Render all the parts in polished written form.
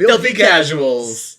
Filthy Casuals.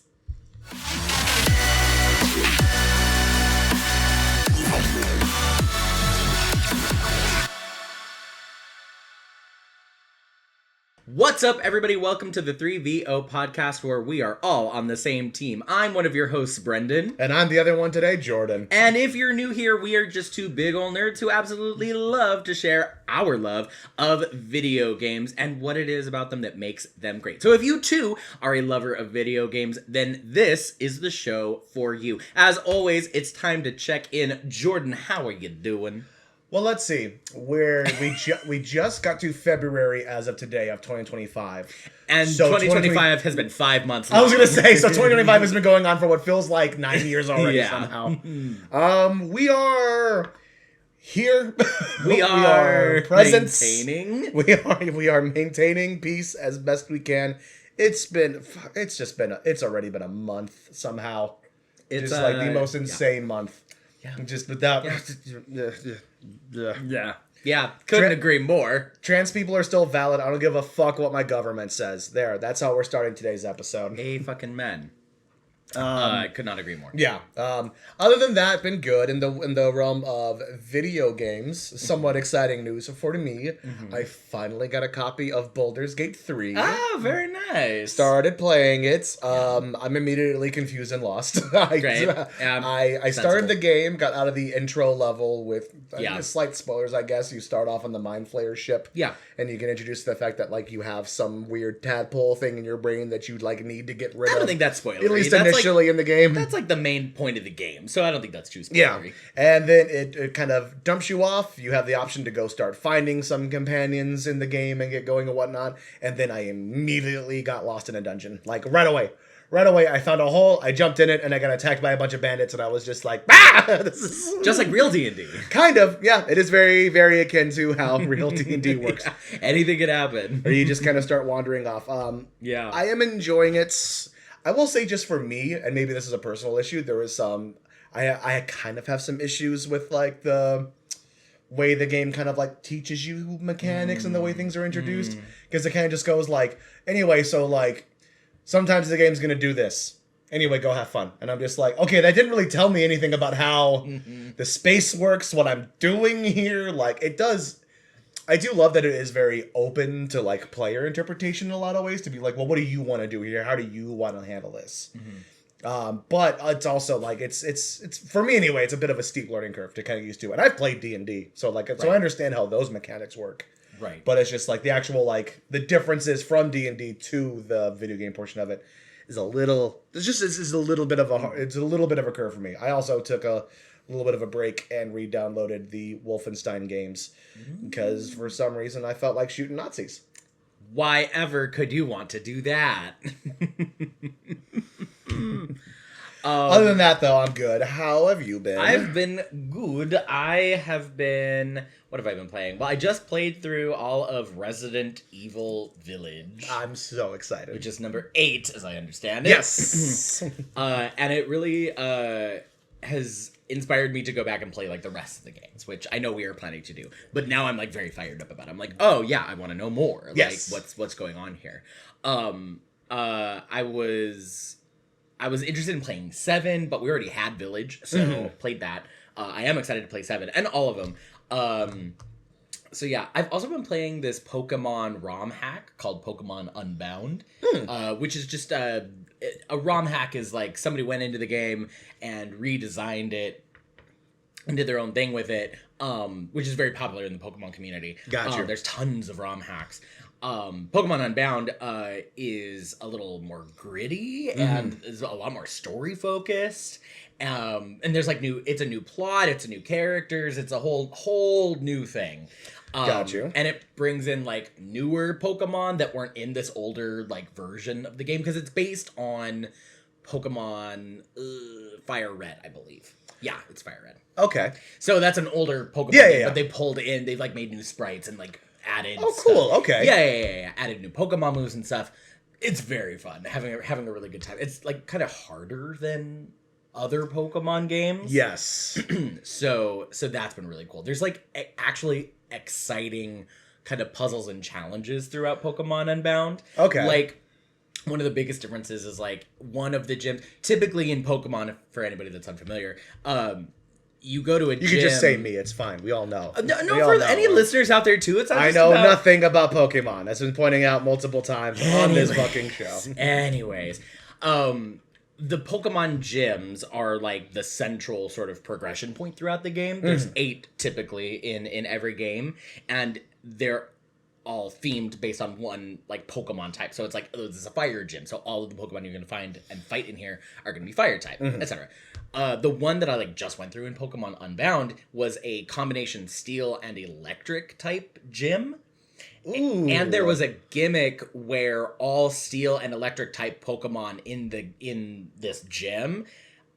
What's up, everybody? Welcome to the 3VO podcast, where we are all on the same team. I'm one of your hosts, Brendan. And I'm the other one today, Jordan. And if you're new here, we are just two big ol' nerds who absolutely love to share our love of video games and what it is about them that makes them great. So if you, too, are a lover of video games, then this is the show for you. As always, it's time to check in. Jordan, how are you doing? Well, let's see. We just got to February as of today of 2025. And so 2025 has been 5 months long. I was going to say, so 2025 has been going on for what feels like 9 years already somehow. We are here. We are present. Maintaining. We are maintaining peace as best we can. It's already been a month somehow. It's just like the most insane month. Yeah. Just without... Yeah, couldn't agree more. Trans people are still valid. I don't give a fuck what my government says. That's how we're starting today's episode. A fucking men. I could not agree more. Yeah. Other than that, been good in the realm of video games. Somewhat exciting news for me. Mm-hmm. I finally got a copy of Baldur's Gate 3. Ah, very nice. Started playing it. I'm immediately confused and lost. Great. I started the game, got out of the intro level with slight spoilers, I guess. You start off on the Mind Flayer ship. Yeah. And you get introduced to the fact that like you have some weird tadpole thing in your brain that you like need to get rid of. I don't think that's spoilery. At least initially in the game. That's like the main point of the game, so I don't think that's too spoilery. Yeah. And then it kind of dumps you off. You have the option to go start finding some companions in the game and get going and whatnot. And then I immediately got lost in a dungeon. Like right away. Right away, I found a hole, I jumped in it, and I got attacked by a bunch of bandits, and I was just like, ah! This is... Just like real D&D. Kind of, yeah. It is very, very akin to how real D&D works. Anything could happen. Or you just kind of start wandering off. Yeah. I am enjoying it. I will say just for me, and maybe this is a personal issue, there was some... I kind of have some issues with, like, the way the game kind of, like, teaches you mechanics and the way things are introduced. Because it kind of just goes, like, anyway, so, like... Sometimes the game's gonna do this. Anyway, go have fun. And I'm just like, okay, that didn't really tell me anything about how the space works, what I'm doing here. Like, it does... I do love that it is very open to, like, player interpretation in a lot of ways. To be like, well, what do you want to do here? How do you want to handle this? But it's also, like, it's for me anyway, it's a bit of a steep learning curve to kind of used to. And I've played D&D, so, like, so I understand how those mechanics work. Right. But it's just like the actual like the differences from D&D to the video game portion of it is a little it's a little bit of a curve for me. I also took a little bit of a break and re-downloaded the Wolfenstein games because for some reason I felt like shooting Nazis. Why ever could you want to do that? Other than that, though, I'm good. How have you been? I've been good. What have I been playing? Well, I just played through all of Resident Evil Village. I'm so excited. Which is number 8, as I understand it. Yes! And it really has inspired me to go back and play, like, the rest of the games, which I know we are planning to do. But now I'm, like, very fired up about it. I'm like, oh, yeah, I want to know more. Yes. Like, what's going on here? I was interested in playing 7, but we already had Village, so played that. I am excited to play 7, and all of them. So yeah, I've also been playing this Pokemon ROM hack called Pokemon Unbound, which is just a ROM hack is like somebody went into the game and redesigned it and did their own thing with it, which is very popular in the Pokemon community. Gotcha. There's tons of ROM hacks. Pokemon Unbound is a little more gritty and is a lot more story focused. And there's like it's a new plot, it's a new characters, it's a whole new thing. Got you. And it brings in like newer Pokemon that weren't in this older like version of the game because it's based on Pokemon Fire Red, I believe. Yeah, it's Fire Red. Okay. So that's an older Pokemon game, but they pulled in, they've like made new sprites and like added cool. stuff. Okay. Yeah. Added new Pokemon moves and stuff. It's very fun. Having a really good time. It's like kind of harder than other Pokemon games. Yes. So that's been really cool. There's like actually exciting kind of puzzles and challenges throughout Pokemon Unbound. Okay. Like one of the biggest differences is like one of the gyms. Typically in Pokemon, for anybody that's unfamiliar, you go to a gym. You can just say me. It's fine. We all know. No, We all for know. any listeners out there too, it's not I just know about... nothing about Pokemon. That's been pointing out multiple times on this fucking show. Anyways, the Pokemon gyms are like the central sort of progression point throughout the game. There's 8 typically in every game, and they're all themed based on one like Pokemon type. So it's like, oh, this is a fire gym, so all of the Pokemon you're gonna find and fight in here are gonna be fire type, etc. The one that I like just went through in Pokemon Unbound was a combination steel and electric type gym. Ooh. And there was a gimmick where all steel and electric type Pokemon in this gym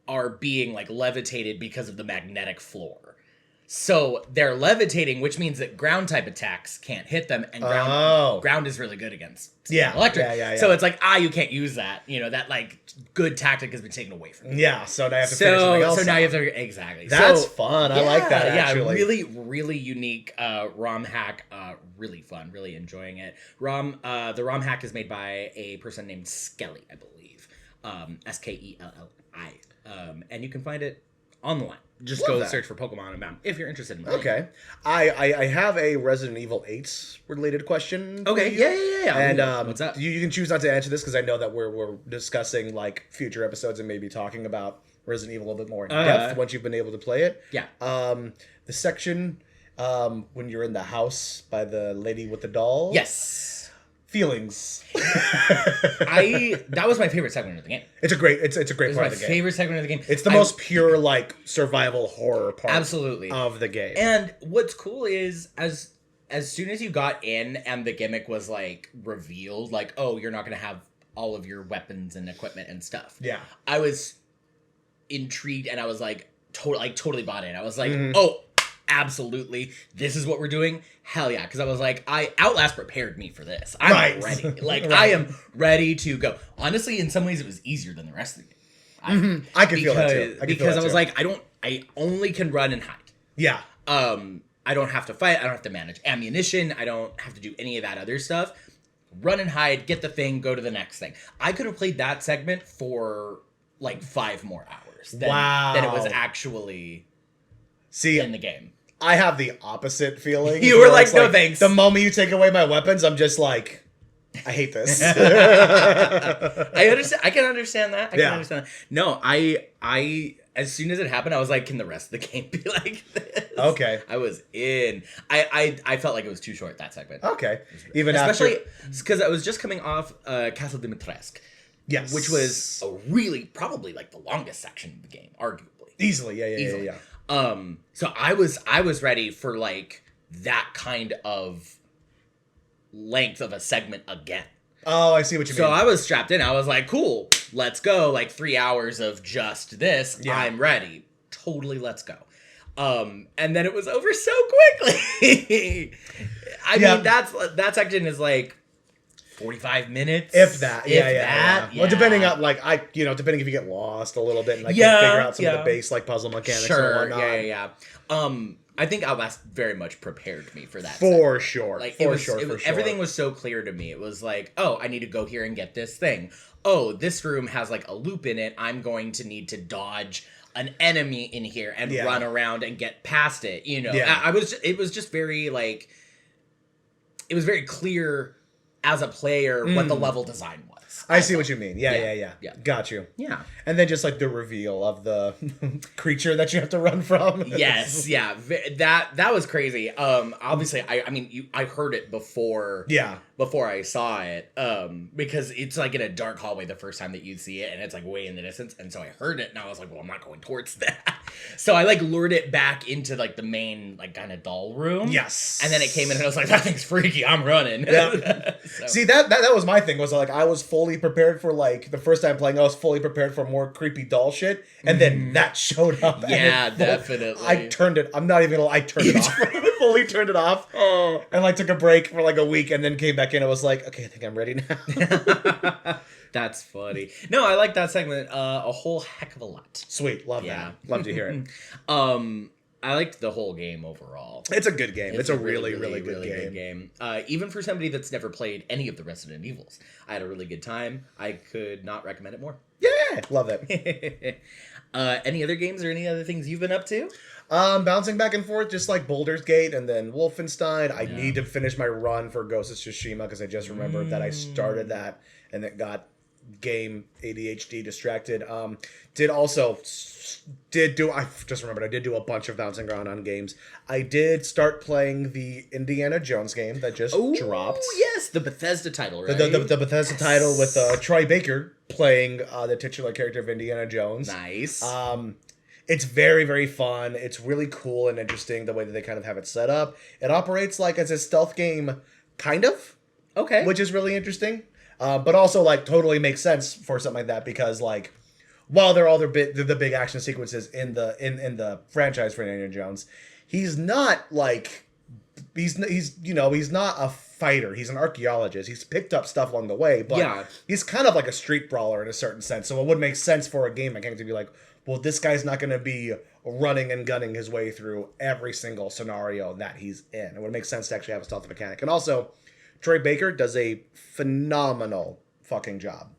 are being like levitated because of the magnetic floor. So they're levitating, which means that ground type attacks can't hit them, and ground is really good against steel and electric. Yeah. So it's like, you can't use that. You know, that like good tactic has been taken away from you. Yeah, so now you have to figure something else So now out. you have to exactly. That's fun. I like that. Actually, really, really unique ROM hack. Really fun. Really enjoying it. The ROM hack is made by a person named Skelly, I believe. Skelli. And you can find it online. Just go search for Pokemon Unbound if you're interested in playing. Okay. I have a Resident Evil 8 related question. Okay. Yeah. And what's up? You can choose not to answer this because I know that we're discussing like future episodes and maybe talking about Resident Evil a little bit more in depth once you've been able to play it. Yeah. The section when you're in the house by the lady with the doll. Yes. Feelings. That was my favorite segment of the game. It's a great part of the game. My favorite segment of the game. It's the most pure like survival horror part absolutely of the game. And what's cool is as soon as you got in and the gimmick was like revealed, like, oh, you're not gonna have all of your weapons and equipment and stuff. Yeah. I was intrigued and I was like totally bought in. I was like, oh, absolutely, this is what we're doing. Hell yeah. Because I was like, Outlast prepared me for this. I'm ready. Like, I am ready to go. Honestly, in some ways it was easier than the rest of the game. I can feel that too. Because I was like, I only can run and hide. Yeah. I don't have to fight. I don't have to manage ammunition. I don't have to do any of that other stuff. Run and hide, get the thing, go to the next thing. I could have played that segment for like 5 more hours than it was actually in the game. I have the opposite feeling. You were like, no thanks. The moment you take away my weapons, I'm just like, I hate this. I understand. I can understand that. I can understand that. No, I as soon as it happened, I was like, can the rest of the game be like this? Okay. I was in. I felt like it was too short, that segment. Okay. Even especially because I was just coming off Castle Dimitrescu. Yes. Which was probably like the longest section of the game, arguably. Easily. Yeah. So I was ready for like that kind of length of a segment again. Oh, I see what you mean. So I was strapped in. I was like, cool, let's go. Like 3 hours of just this. Yeah. I'm ready. Totally, let's go. And then it was over so quickly. I mean, that section is like 45 minutes, if that. Yeah. Well, depending on depending if you get lost a little bit and like can figure out some of the base like puzzle mechanics and whatnot. Yeah. I think Outlast very much prepared me for that. For sure. Like everything was so clear to me. It was like, oh, I need to go here and get this thing. Oh, this room has like a loop in it. I'm going to need to dodge an enemy in here and run around and get past it. You know, it was just very like, it was very clear as a player what the level design was. I see what you mean. Yeah. Got you. Yeah. And then just like the reveal of the creature that you have to run from. Yes. Yeah. That was crazy. Obviously, I heard it before. Yeah. Before I saw it, because it's like in a dark hallway the first time that you see it, and it's like way in the distance, and so I heard it, and I was like, well, I'm not going towards that. So I like lured it back into like the main like kind of doll room. Yes. And then it came in, and I was like, that thing's freaky. I'm running. Yeah. So. See, that was my thing. Was like I was fully prepared for like the first time playing. I was fully prepared for more creepy doll shit, and then that showed up. Yeah, definitely. I turned it. I'm not even gonna. I turned it off. I fully turned it off. Oh. And like took a break for like a week, and then came back in. I was like, okay, I think I'm ready now. That's funny. No, I like that segment a whole heck of a lot. Sweet, love that. Love to hear it. I liked the whole game overall. It's a good game. It's a really good game. Even for somebody that's never played any of the Resident Evils, I had a really good time. I could not recommend it more. Yeah, love it. Any other games or any other things you've been up to? Bouncing back and forth, just like Baldur's Gate and then Wolfenstein. I need to finish my run for Ghost of Tsushima because I just remembered that I started that and it got game ADHD distracted. I just remembered I did do a bunch of bouncing around on games. I did start playing the Indiana Jones game that just dropped. Oh yes, the Bethesda title, right? The Bethesda title with Troy Baker playing the titular character of Indiana Jones. Nice. It's very, very fun. It's really cool and interesting the way that they kind of have it set up. It operates like as a stealth game, kind of. Okay. Which is really interesting. But also, like, totally makes sense for something like that because, like, while they're all the big action sequences in the franchise for Indiana Jones, he's not like he's not a fighter. He's an archaeologist. He's picked up stuff along the way, but he's kind of like a street brawler in a certain sense. So it would make sense for a game mechanic to be like, well, this guy's not going to be running and gunning his way through every single scenario that he's in. It would make sense to actually have a stealth mechanic. And also, Troy Baker does a phenomenal fucking job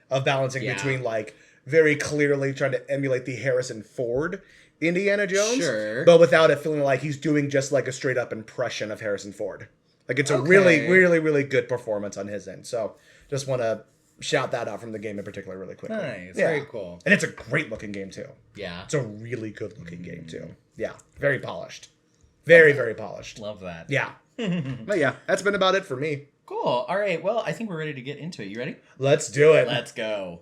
of balancing between, like, very clearly trying to emulate the Harrison Ford Indiana Jones, but without it feeling like he's doing just, like, a straight-up impression of Harrison Ford. Like, it's a really, really, really good performance on his end. So, just want to shout that out from the game in particular really quickly. Nice. Very cool. And it's a great looking game too. Yeah. It's a really good looking game too. Yeah. Very polished. Very, very polished. Love that. Yeah. But yeah, that's been about it for me. Cool. All right. Well, I think we're ready to get into it. You ready? Let's do it. Let's go.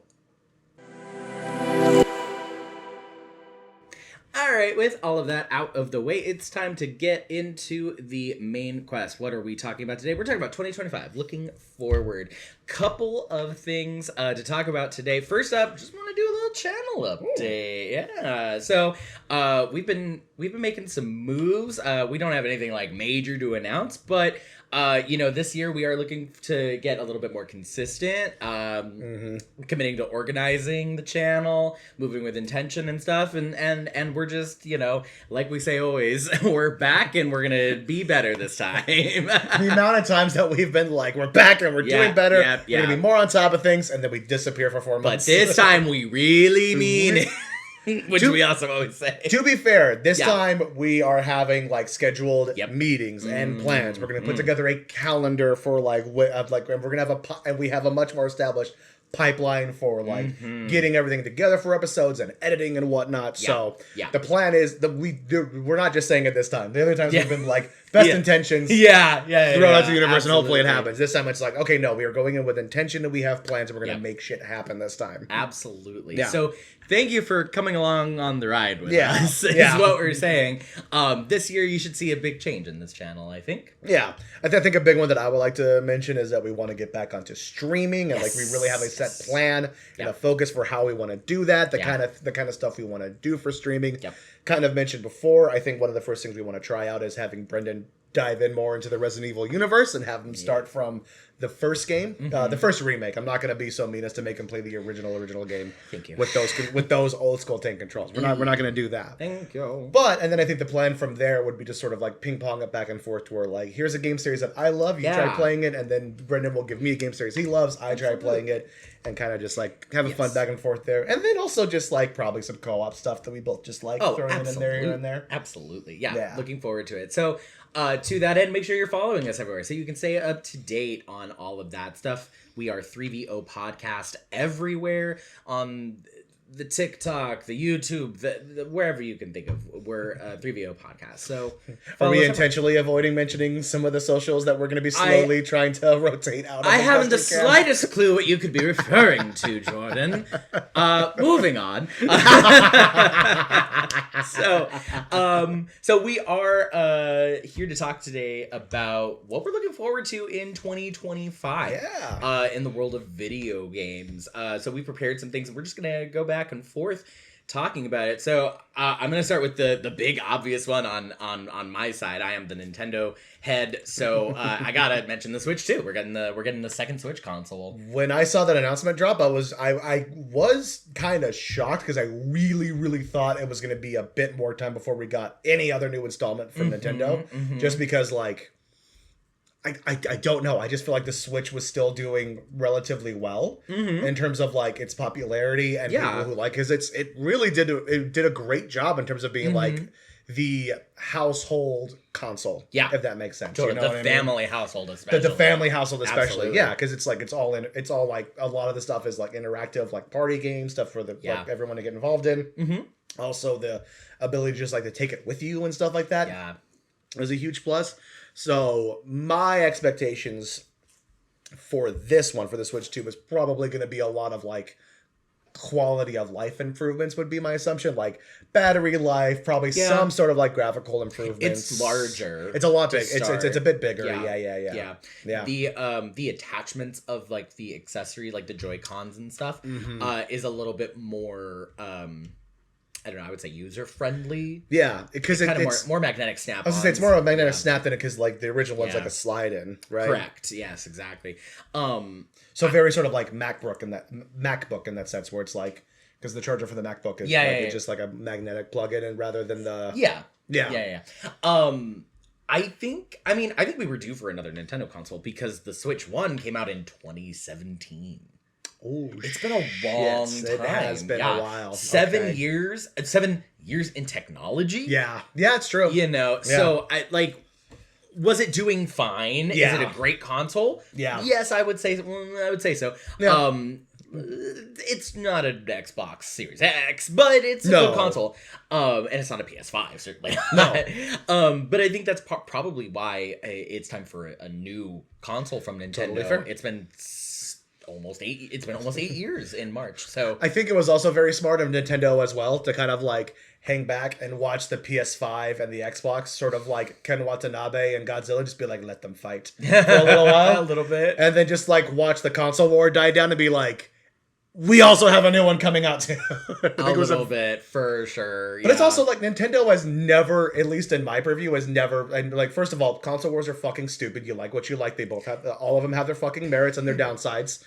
All right, with all of that out of the way, it's time to get into the main quest. What are we talking about today? We're talking about 2025, looking forward. Couple of things to talk about today. First up, just want to do a little channel update. Yeah, so we've been making some moves. We don't have anything like major to announce, but this year we are looking to get a little bit more consistent, committing to organizing the channel, moving with intention and stuff. And we're just, like we say always, we're back and we're going to be better this time. The amount of times that we've been like, we're back and we're doing better. We're going to be more on top of things and then we disappear for 4 months. But this time we really mean it. Which we also always say. To be fair, this time we are having like scheduled meetings and plans. We're going to put together a calendar for and we're going to have we have a much more established pipeline for like getting everything together for episodes and editing and whatnot. So the plan is that we're not just saying it this time. The other times we've been like best intentions. Throw out to the universe and hopefully it happens. This time it's like, okay, no, we are going in with intention and we have plans and we're going to make shit happen this time. Absolutely. Yeah. So thank you for coming along on the ride with us, is what we're saying. This year you should see a big change in this channel, I think. Yeah. I think a big one that I would like to mention is that we want to get back onto streaming and like we really have a set plan and a focus for how we want to do that, the kind of stuff we want to do for streaming. Kind of mentioned before, I think one of the first things we want to try out is having Brendan dive in more into the Resident Evil universe and have him start from the first game, the first remake. I'm not going to be so mean as to make him play the original game. Thank you. With those old school tank controls. We're not going to do that. Thank you. And then I think the plan from there would be just sort of like ping pong it back and forth to where like, here's a game series that I love, you try playing it, and then Brendan will give me a game series he loves, I try playing it, and kind of just like have a fun back and forth there. And then also just like probably some co-op stuff that we both just like throwing in there here and there. Absolutely. Yeah. Looking forward to it. So to that end, make sure you're following us everywhere so you can stay up to date on all of that stuff. We are 3VO Podcast everywhere on the TikTok, the YouTube, the wherever you can think of. We're 3VO Podcast. So are we intentionally avoiding mentioning some of the socials that we're going to be slowly trying to rotate out? I haven't the slightest clue what you could be referring to, Jordan. Moving on. So we are here to talk today about what we're looking forward to in 2025 in the world of video games. So we prepared some things and we're just going to go back and forth talking about it. So I'm gonna start with the big obvious one on my side. I am the Nintendo head, so I gotta mention the Switch too. We're getting the second Switch console. When I saw that announcement drop, I was kind of shocked because I really thought it was going to be a bit more time before we got any other new installment from Nintendo. Just because like I don't know. I just feel like the Switch was still doing relatively well in terms of like its popularity and people who like, because it really did a great job in terms of being like the household console. Yeah, if that makes sense. Totally. You know the family household especially. The family household especially. Absolutely. Yeah, because it's like it's all like a lot of the stuff is like interactive, like party games stuff for like everyone to get involved in. Also the ability just like to take it with you and stuff like that. Yeah, is a huge plus. So my expectations for this one, for the Switch 2, is probably going to be a lot of like quality of life improvements would be my assumption, like battery life, probably some sort of like graphical improvements. It's larger. It's a lot big. It's a bit bigger. Yeah. The attachments of like the accessory, like the Joy-Cons and stuff, is a little bit more I don't know, I would say user-friendly. Yeah, because it's more magnetic snap-ons. I was going to say, it's more of a magnetic snap than it, because like the original one's like a slide-in, right? Correct, yes, exactly. So very sort of like MacBook in that sense, where it's like, because the charger for the MacBook is it's just like a magnetic plug-in, and rather than the... Yeah. I think we were due for another Nintendo console, because the Switch 1 came out in 2017. Oh, it's been a long time. It has been a while. 7 years. 7 years in technology. Yeah, it's true. You know, so I like. Was it doing fine? Yeah. Is it a great console? Yeah. Yes, I would say. I would say so. Yeah. It's not an Xbox Series X, but it's a good console. And it's not a PS5, certainly. No. But I think that's probably why it's time for a new console from Nintendo. Totally fair. It's been almost 8 years in March. So I think it was also very smart of Nintendo as well to kind of like hang back and watch the PS5 and the Xbox sort of like Ken Watanabe and Godzilla just be like, let them fight for a little while. A little bit. And then just like watch the console war die down and be like, we also have a new one coming out too. A little bit, for sure. But it's also like Nintendo has never, at least in my purview, and like, first of all, console wars are fucking stupid. You like what you like. They both have, all of them have their fucking merits and their downsides.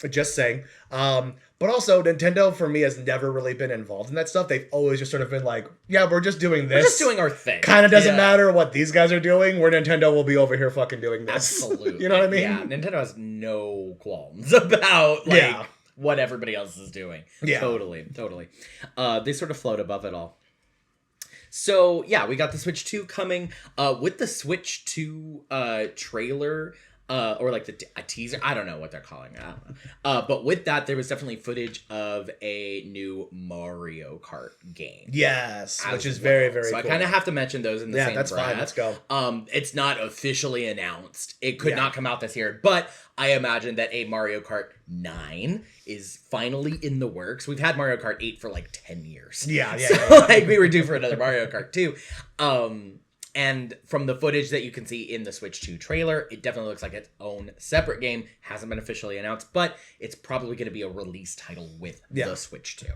Just saying. But also, Nintendo, for me, has never really been involved in that stuff. They've always just sort of been like, yeah, we're just doing this. We're just doing our thing. Kind of doesn't matter what these guys are doing. Where Nintendo will be over here fucking doing this. Absolutely. You know what I mean? Yeah, Nintendo has no qualms about, like, what everybody else is doing. Yeah. Totally. They sort of float above it all. So, yeah, we got the Switch 2 coming. With the Switch 2 trailer... or like a teaser. I don't know what they're calling it. But with that, there was definitely footage of a new Mario Kart game. Yes, which is very, very cool. So I kind of have to mention those in the same breath. Yeah, that's fine. Let's go. It's not officially announced. It could not come out this year, but I imagine that a Mario Kart 9 is finally in the works. We've had Mario Kart 8 for like 10 years. Yeah. Like we were due for another Mario Kart 2. And from the footage that you can see in the Switch 2 trailer, it definitely looks like its own separate game. Hasn't been officially announced, but it's probably going to be a release title with the Switch 2.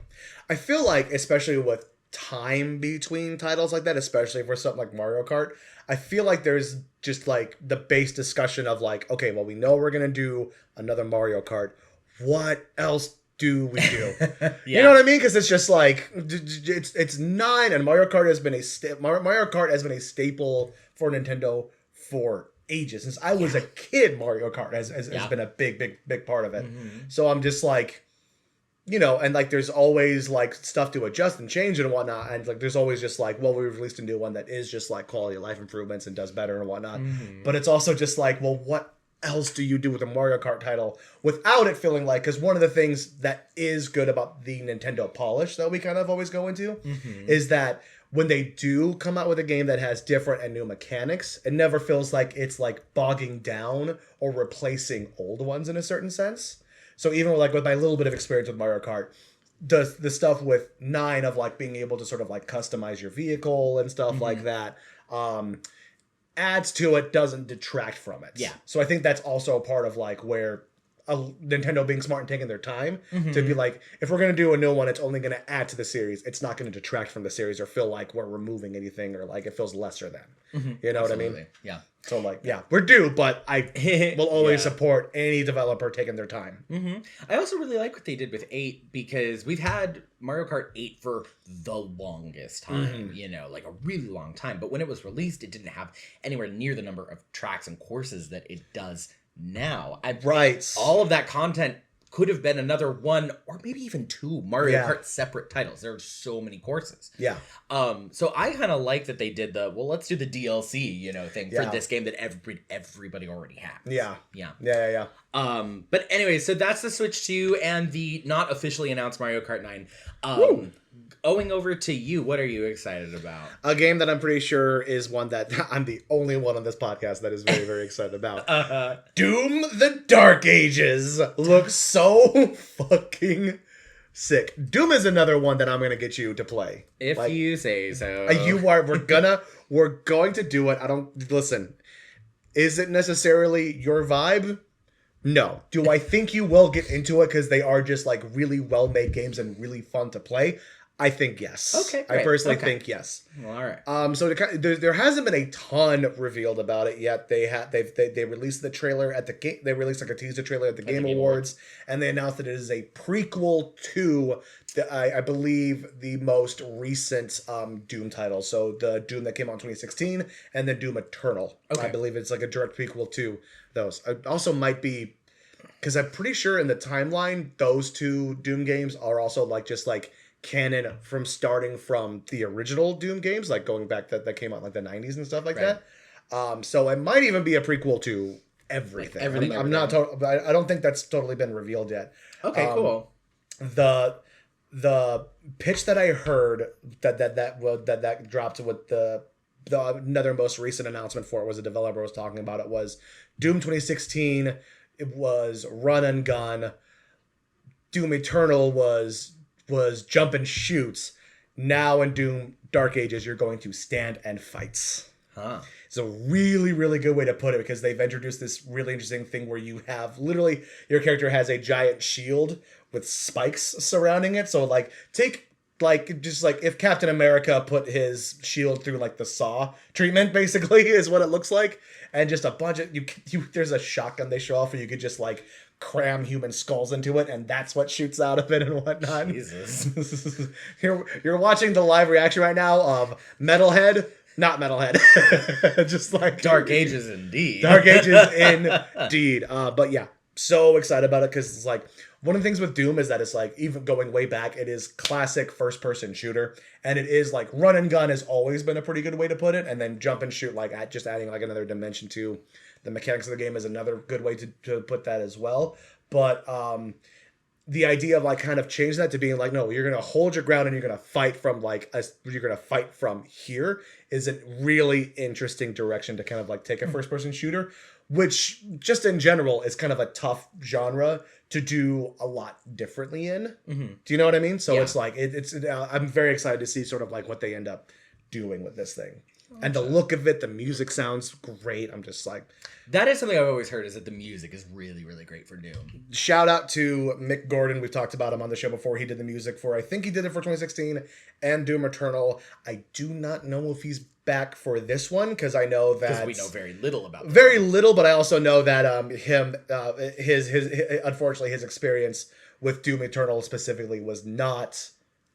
I feel like, especially with time between titles like that, especially for something like Mario Kart, I feel like there's just like the base discussion of like, okay, well, we know we're going to do another Mario Kart. What else do we do? You know what I mean? Because it's just like it's 9, and Mario Kart has been a staple for Nintendo for ages. Since I was a kid, Mario Kart has been a big part of it. So I'm just like, you know, and like there's always like stuff to adjust and change and whatnot, and like there's always just like, well, we released a new one that is just like quality of life improvements and does better and whatnot. But it's also just like, well, what else do you do with a Mario Kart title without it feeling like, because one of the things that is good about the Nintendo polish that we kind of always go into is that when they do come out with a game that has different and new mechanics, it never feels like it's like bogging down or replacing old ones in a certain sense. So even like with my little bit of experience with Mario Kart, does the stuff with 9 of like being able to sort of like customize your vehicle and stuff like that, adds to it, doesn't detract from it. Yeah. So I think that's also a part of like where Nintendo being smart and taking their time to be like, if we're going to do a new one, it's only going to add to the series. It's not going to detract from the series or feel like we're removing anything or like it feels lesser than. You know what I mean? Yeah. So like, yeah, we're due, but I will always support any developer taking their time. I also really like what they did with 8 because we've had Mario Kart 8 for the longest time, you know, like a really long time. But when it was released, it didn't have anywhere near the number of tracks and courses that it does now. All of that content could have been another one or maybe even 2 Mario Kart separate titles. There are so many courses. Yeah. So I kind of like that they did let's do the DLC, you know, thing for this game that everybody already has. Yeah. But anyway, so that's the Switch 2 and the not officially announced Mario Kart 9. Owing over to you, what are you excited about? A game that I'm pretty sure is one that I'm the only one on this podcast that is very, very excited about. Doom the Dark Ages looks so fucking sick. Doom is another one that I'm going to get you to play. If you say so. We're going to do it. Listen, is it necessarily your vibe? No. Do I think you will get into it because they are just like really well-made games and really fun to play? I think yes. Okay, great. I personally think yes. Well, all right. So there hasn't been a ton revealed about it yet. They released the trailer at the game. They released like a teaser trailer at the Game Awards, and they announced that it is a prequel to I believe the most recent Doom title. So the Doom that came out in 2016, and then Doom Eternal. Okay. I believe it's like a direct prequel to those. It also might be because I'm pretty sure in the timeline those 2 Doom games are also like just like canon from starting from the original Doom games, like going back that came out in like the 90s and stuff like that. So it might even be a prequel to everything. Like everything. I'm not I don't think that's totally been revealed yet. Okay, cool. The pitch that I heard that dropped with the another most recent announcement for it was a developer was talking about it was Doom 2016. It was run and gun. Doom Eternal was jump and shoots. Now in Doom Dark Ages, you're going to stand and fights. It's a really, really good way to put it because they've introduced this really interesting thing where you have literally your character has a giant shield with spikes surrounding it. So like just like if Captain America put his shield through like the Saw treatment, basically is what it looks like, and just a bunch of you there's a shotgun they show off where you could just like cram human skulls into it, and that's what shoots out of it and whatnot. Jesus. You're watching the live reaction right now of Metalhead. Not Metalhead. Just like Dark Ages indeed. Dark Ages indeed. But yeah, so excited about it because it's like one of the things with Doom is that it's like even going way back, it is classic first person shooter, and it is like run and gun has always been a pretty good way to put it, and then jump and shoot like just adding like another dimension to the mechanics of the game is another good way to put that as well. But the idea of like kind of change that to being like, no, you're gonna hold your ground and you're gonna fight from here is a really interesting direction to kind of like take a first person shooter, which just in general is kind of a tough genre to do a lot differently in. Do you know what I mean? So it's like I'm very excited to see sort of like what they end up doing with this thing. And the look of it, the music sounds great. I'm just like... That is something I've always heard, is that the music is really, really great for Doom. Shout out to Mick Gordon. We've talked about him on the show before. He did the music for, I think he did it for 2016 and Doom Eternal. I do not know if he's back for this one, because I know that... Because we know very little about this Very little, but I also know that unfortunately, his experience with Doom Eternal specifically was not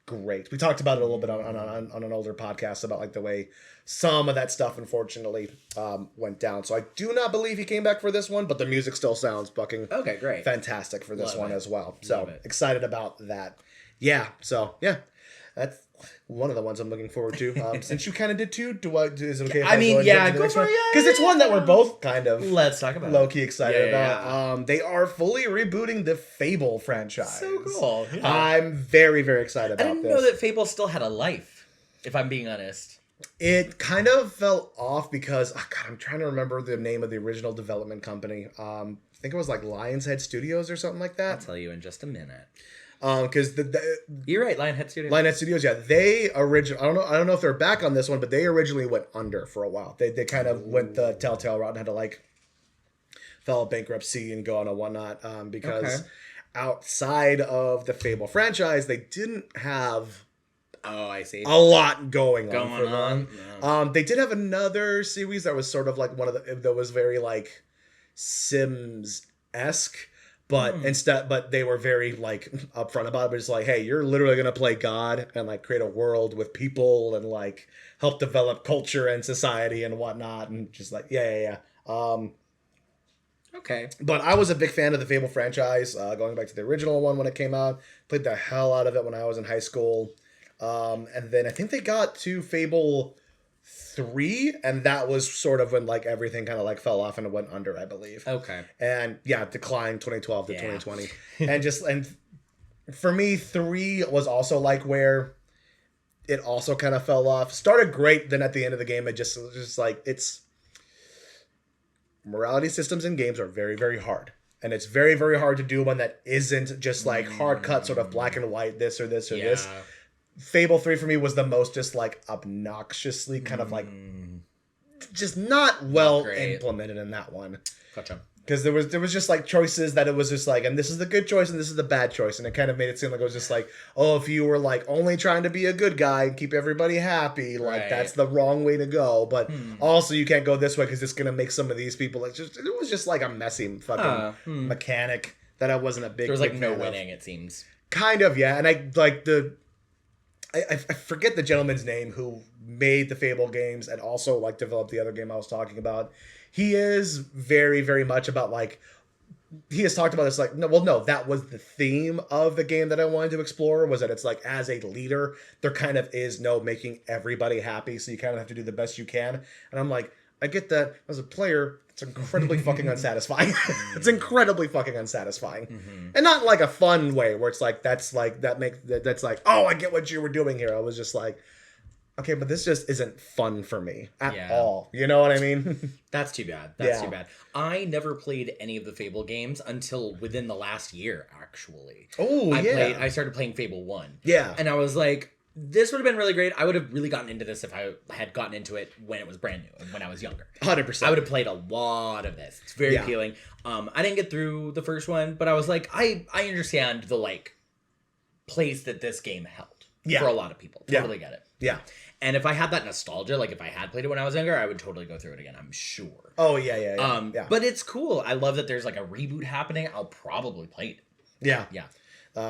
great. We talked about it a little bit on an older podcast about like the way some of that stuff unfortunately went down. So I do not believe he came back for this one, but the music still sounds fucking great, fantastic for this one as well. So excited about that. Yeah. So yeah, that's one of the ones I'm looking forward to. Since you kind of did too, is it okay if I mean, yeah, go for it. Because it's one that we're both kind of let's talk about low-key excited about. They are fully rebooting the Fable franchise. So cool. Yeah. I'm very, very excited about this. I didn't know that Fable still had a life, if I'm being honest. It kind of fell off because, I'm trying to remember the name of the original development company. I think it was like Lionshead Studios or something like that. I'll tell you in just a minute. Because you're right, Lionhead Studios. Lionhead Studios, yeah, they originally. I don't know if they're back on this one, but they originally went under for a while. They kind of went the Telltale route and had to file bankruptcy and go on and whatnot, because outside of the Fable franchise, they didn't have I see. a lot going on for them. Yeah. They did have another series that was sort of like one of the that was very like Sims-esque, but they were very like upfront about it. But it's like, hey, you're literally gonna play God and like create a world with people and like help develop culture and society and whatnot, and just like yeah. Okay. But I was a big fan of the Fable franchise, going back to the original one when it came out. Played the hell out of it when I was in high school. And then I think they got to Fable 3, and that was sort of when like everything kind of like fell off and it went under, I believe. Okay. And yeah, declined 2012 to 2020. and for me, 3 was also like where it also kind of fell off. Started great, then at the end of the game, it just like it's morality systems in games are very, very hard. And it's very, very hard to do one that isn't just like hard cut, sort of black and white, this or this or this. Fable 3 for me was the most just like obnoxiously kind of like just not well implemented in that one. Gotcha. Because there was just like choices that it was just like, and this is the good choice and this is the bad choice, and it kind of made it seem like it was just like, oh, if you were like only trying to be a good guy and keep everybody happy, like that's the wrong way to go. But also you can't go this way because it's gonna make some of these people. It was just like a messy fucking mechanic that I wasn't a big. There was like no winning, it seems. Kind of, yeah, and I like I forget the gentleman's name who made the Fable games and also like developed the other game I was talking about. He is very, very much about like, he has talked about this like, no, that was the theme of the game that I wanted to explore, was that it's like as a leader, there kind of is no making everybody happy. So you kind of have to do the best you can. And I'm like, I get that as a player. It's incredibly fucking unsatisfying. It's incredibly fucking unsatisfying. And not like a fun way where it's like, that's like, that's like, oh, I get what you were doing here. I was just like, okay, but this just isn't fun for me at all. You know what I mean? That's too bad. That's too bad. I never played any of the Fable games until within the last year, actually. Oh, I started playing Fable 1. Yeah. And I was like, this would have been really great. I would have really gotten into this if I had gotten into it when it was brand new and when I was younger. 100%. I would have played a lot of this. It's very appealing. I didn't get through the first one, but I was like, I understand the like place that this game held for a lot of people. Totally get it. Yeah. And if I had that nostalgia, like if I had played it when I was younger, I would totally go through it again, I'm sure. Oh, yeah. But it's cool. I love that there's like a reboot happening. I'll probably play it. Yeah. Yeah.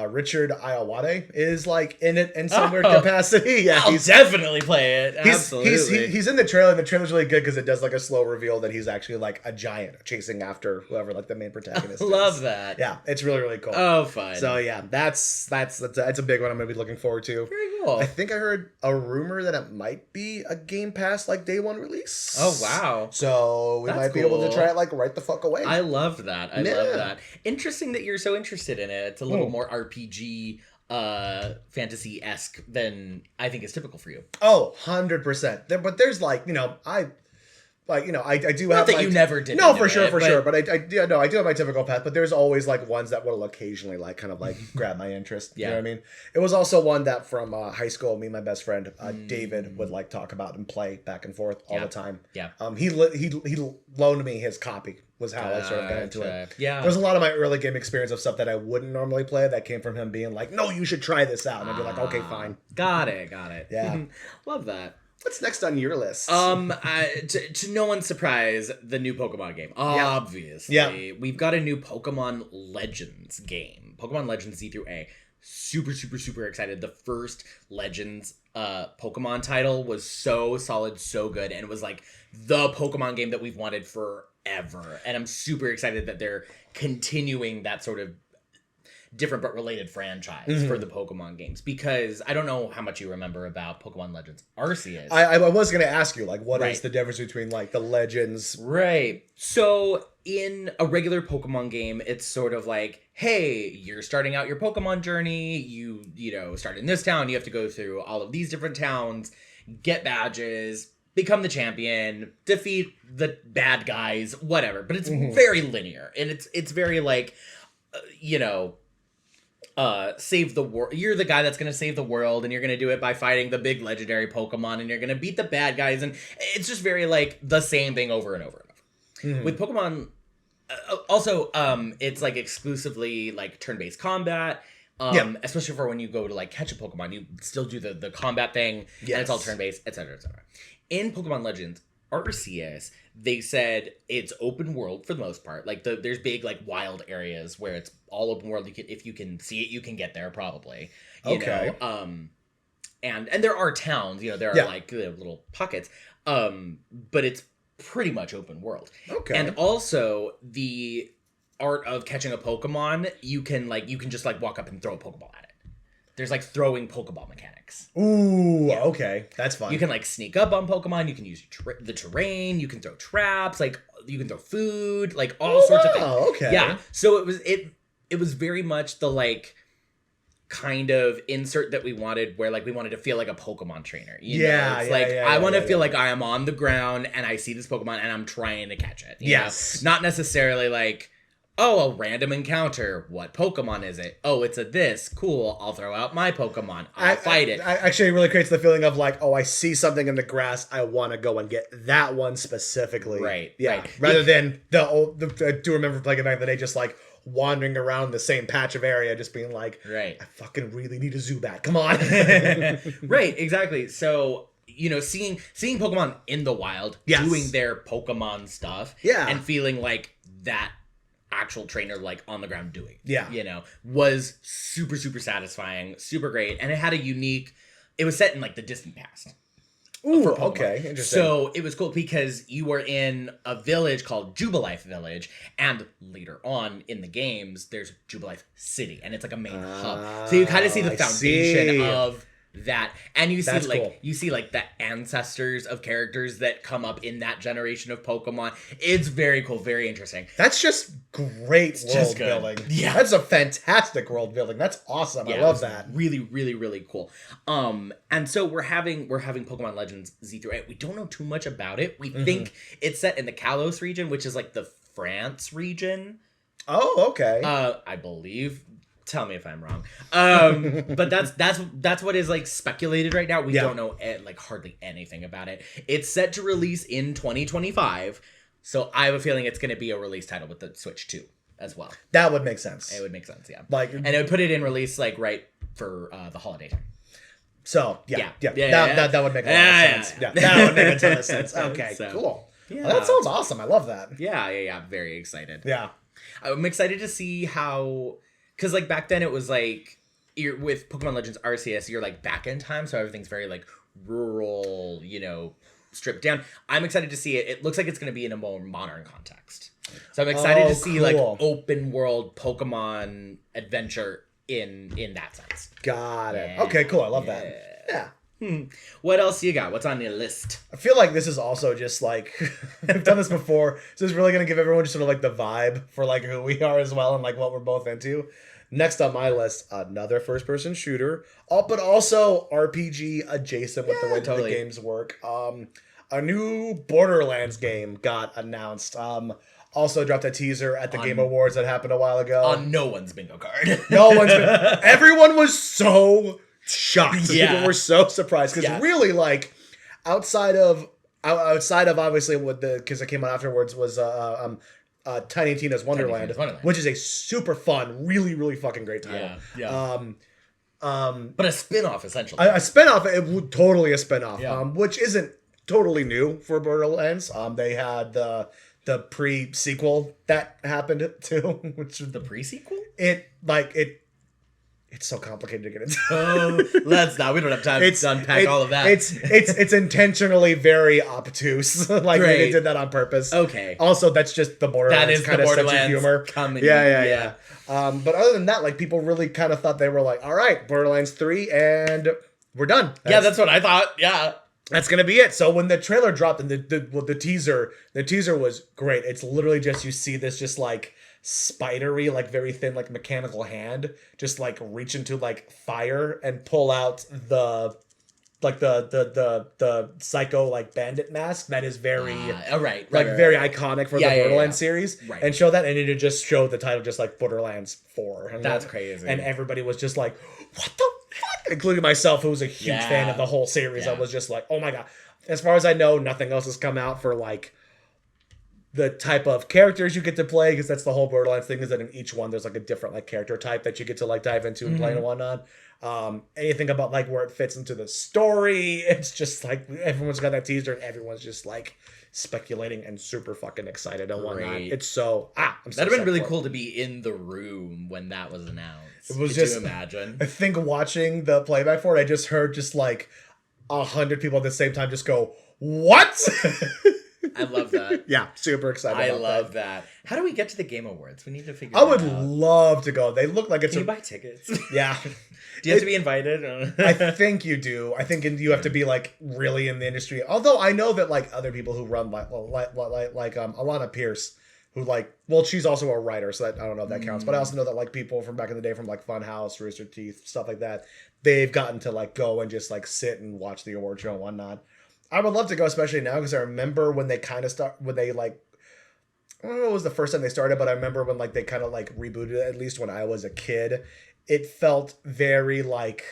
Richard Iowade is like in it in some weird capacity. Yeah, I'll definitely play it. Absolutely. He's in the trailer, and the trailer's really good because it does like a slow reveal that he's actually like a giant chasing after whoever like the main protagonist. Love that. Yeah, it's really, really cool. Oh, fun. So yeah, that's a big one I'm gonna be looking forward to. Very cool. I think I heard a rumor that it might be a Game Pass like day one release. Oh wow. So we might be able to try it like right the fuck away. I love that. I love that. Interesting that you're so interested in it. It's a little more RPG fantasy-esque than I think is typical for you. Oh, 100%. But there's like, I do Not have that like, you never did. No, for sure. But I do have my typical path, but there's always like ones that will occasionally like kind of like grab my interest. You know what I mean? It was also one that from high school, me and my best friend, David, would like talk about and play back and forth all the time. Yeah. He loaned me his copy. Was how I sort of got into it. Yeah. There's a lot of my early game experience of stuff that I wouldn't normally play that came from him being like, no, you should try this out. And I'd be like, okay, fine. Got it. Yeah. Love that. What's next on your list? To no one's surprise, the new Pokemon game. Obviously. Yeah. We've got a new Pokemon Legends game. Pokemon Legends Z through A. Super, super, super excited. The first Legends Pokemon title was so solid, so good, and it was like the Pokemon game that we've wanted forever. And I'm super excited that they're continuing that sort of different but related franchise for the Pokemon games, because I don't know how much you remember about Pokemon Legends Arceus. I was going to ask you, like, what is the difference between, like, the Legends? Right. So, in a regular Pokemon game, it's sort of like, hey, you're starting out your Pokemon journey, you start in this town, you have to go through all of these different towns, get badges, become the champion, defeat the bad guys, whatever. But it's very linear, and it's very like, save the world. You're the guy that's going to save the world, and you're going to do it by fighting the big legendary Pokemon, and you're going to beat the bad guys, and it's just very like the same thing over and over and over. With Pokemon Also, it's like exclusively like turn-based combat. Especially for when you go to like catch a Pokemon, you still do the combat thing, and it's all turn-based, etc., etc. In Pokemon Legends Arceus, they said it's open world for the most part. Like there's big like wild areas where it's all open world. If you can see it, you can get there probably. You know? And there are towns. You know, there are like little pockets. But it's pretty much open world. Okay. And also the art of catching a Pokemon, you can just like walk up and throw a Pokeball at it. There's like throwing Pokeball mechanics. Ooh, okay. That's fun. You can like sneak up on Pokemon, you can use the terrain, you can throw traps, like you can throw food, like all sorts of things. Okay. Yeah. So it was very much the like kind of insert that we wanted, where like we wanted to feel like a Pokemon trainer. You know? It's like I want to feel like I am on the ground and I see this Pokemon and I'm trying to catch it. You know? Not necessarily like, oh, a random encounter. What Pokemon is it? Oh, it's a this. Cool. I'll throw out my Pokemon. I'll fight it. Actually, it really creates the feeling of like, oh, I see something in the grass. I want to go and get that one specifically. Right. Yeah. Right. Rather than I do remember playing it back in the day, just like wandering around the same patch of area, just being like, I fucking really need a Zubat. Come on. Right. Exactly. So, you know, seeing Pokemon in the wild, doing their Pokemon stuff, and feeling like that actual trainer like on the ground doing, you know, was super, super satisfying, super great. And it had it was set in like the distant past. Ooh, okay, interesting. So it was cool because you were in a village called Jubilife Village, and later on in the games, there's Jubilife City, and it's like a main hub. So you kind of see the foundation of that, and you see like the ancestors of characters that come up in that generation of Pokemon. It's very cool, very interesting. That's just great world building. Yeah, that's a fantastic world building. That's awesome. I love that. Really, really, really cool. And so we're having Pokemon Legends Z through 8. We don't know too much about it. We think it's set in the Kalos region, which is like the France region. Oh, okay. I believe. Tell me if I'm wrong. But that's what is like speculated right now. We don't know like hardly anything about it. It's set to release in 2025, so I have a feeling it's going to be a release title with the Switch 2 as well. That would make sense. It would make sense, yeah. Like, and it would put it in release like right for the holiday time. So that would make a lot of sense. Yeah, that would make a ton of sense. Okay, cool. Yeah. Well, that sounds awesome. I love that. Yeah. Very excited. Yeah, I'm excited to see how. Because, like, back then it was, like, with Pokemon Legends Arceus, you're, like, back in time, so everything's very, like, rural, you know, stripped down. I'm excited to see it. It looks like it's going to be in a more modern context. So I'm excited to see, like, open-world Pokemon adventure in that sense. Got it. Yeah. Okay, cool. I love that. Yeah. What else you got? What's on your list? I feel like this is also just like I've done this before, so it's really gonna give everyone just sort of like the vibe for like who we are as well and like what we're both into. Next on my list, another first-person shooter, but also RPG adjacent with the way the games work. A new Borderlands game got announced. Also dropped a teaser at the Game Awards that happened a while ago. On no one's bingo card. Everyone was so shocked. Yeah. People were so surprised because really, like, outside of obviously what because it came out afterwards was Tiny Tina's Wonderland, which is a super fun, really, really fucking great title. But a spin-off essentially. A spin-off, totally a spin-off, which isn't totally new for Borderlands. They had the pre-sequel that happened too, which was the pre-sequel. It's so complicated to get into. We don't have time to unpack all of that. It's intentionally very obtuse. Like they did that on purpose. Okay. Also, that's just the Borderlands kind of sense of humor. Yeah. But other than that, like people really kind of thought they were like, all right, Borderlands 3, and we're done. That's what I thought. Yeah. That's gonna be it. So when the trailer dropped and the teaser was great. It's literally just you see this just like spidery, like very thin, like mechanical hand just like reach into like fire and pull out the psycho like bandit mask that is very very iconic for the Borderlands series, and show that, and it just showed the title just like Borderlands 4, and that's crazy, and everybody was just like, what the fuck, including myself, who was a huge fan of the whole series. I was just like, oh my god. As far as I know, nothing else has come out for like the type of characters you get to play, because that's the whole Borderlands thing, is that in each one there's like a different like character type that you get to like dive into and play and whatnot. Anything about like where it fits into the story, it's just like everyone's got that teaser and everyone's just like speculating and super fucking excited and whatnot. It's so I'm so that'd have been really for it. cool to be in the room when that was announced. It was Could just you imagine. I think watching the playback for it, I just heard just like 100 people at the same time just go, "What?" I love that. Yeah, super excited. I about love that. How do we get to the Game Awards? We need to figure. I would that out. love to go. They look like it's Can you buy tickets? yeah. Do you have to be invited? I think you do. I think you have to be like really in the industry. Although I know that like other people who run like Alana Pierce, who like, well, she's also a writer, so that I don't know if that counts. But I also know that like people from back in the day from like Funhouse, Rooster Teeth, stuff like that, they've gotten to like go and just like sit and watch the award show and whatnot. I would love to go, especially now, because I remember when they kind of when they like, I don't know if it was the first time they started, but I remember when like they kind of like rebooted it, at least when I was a kid. It felt very like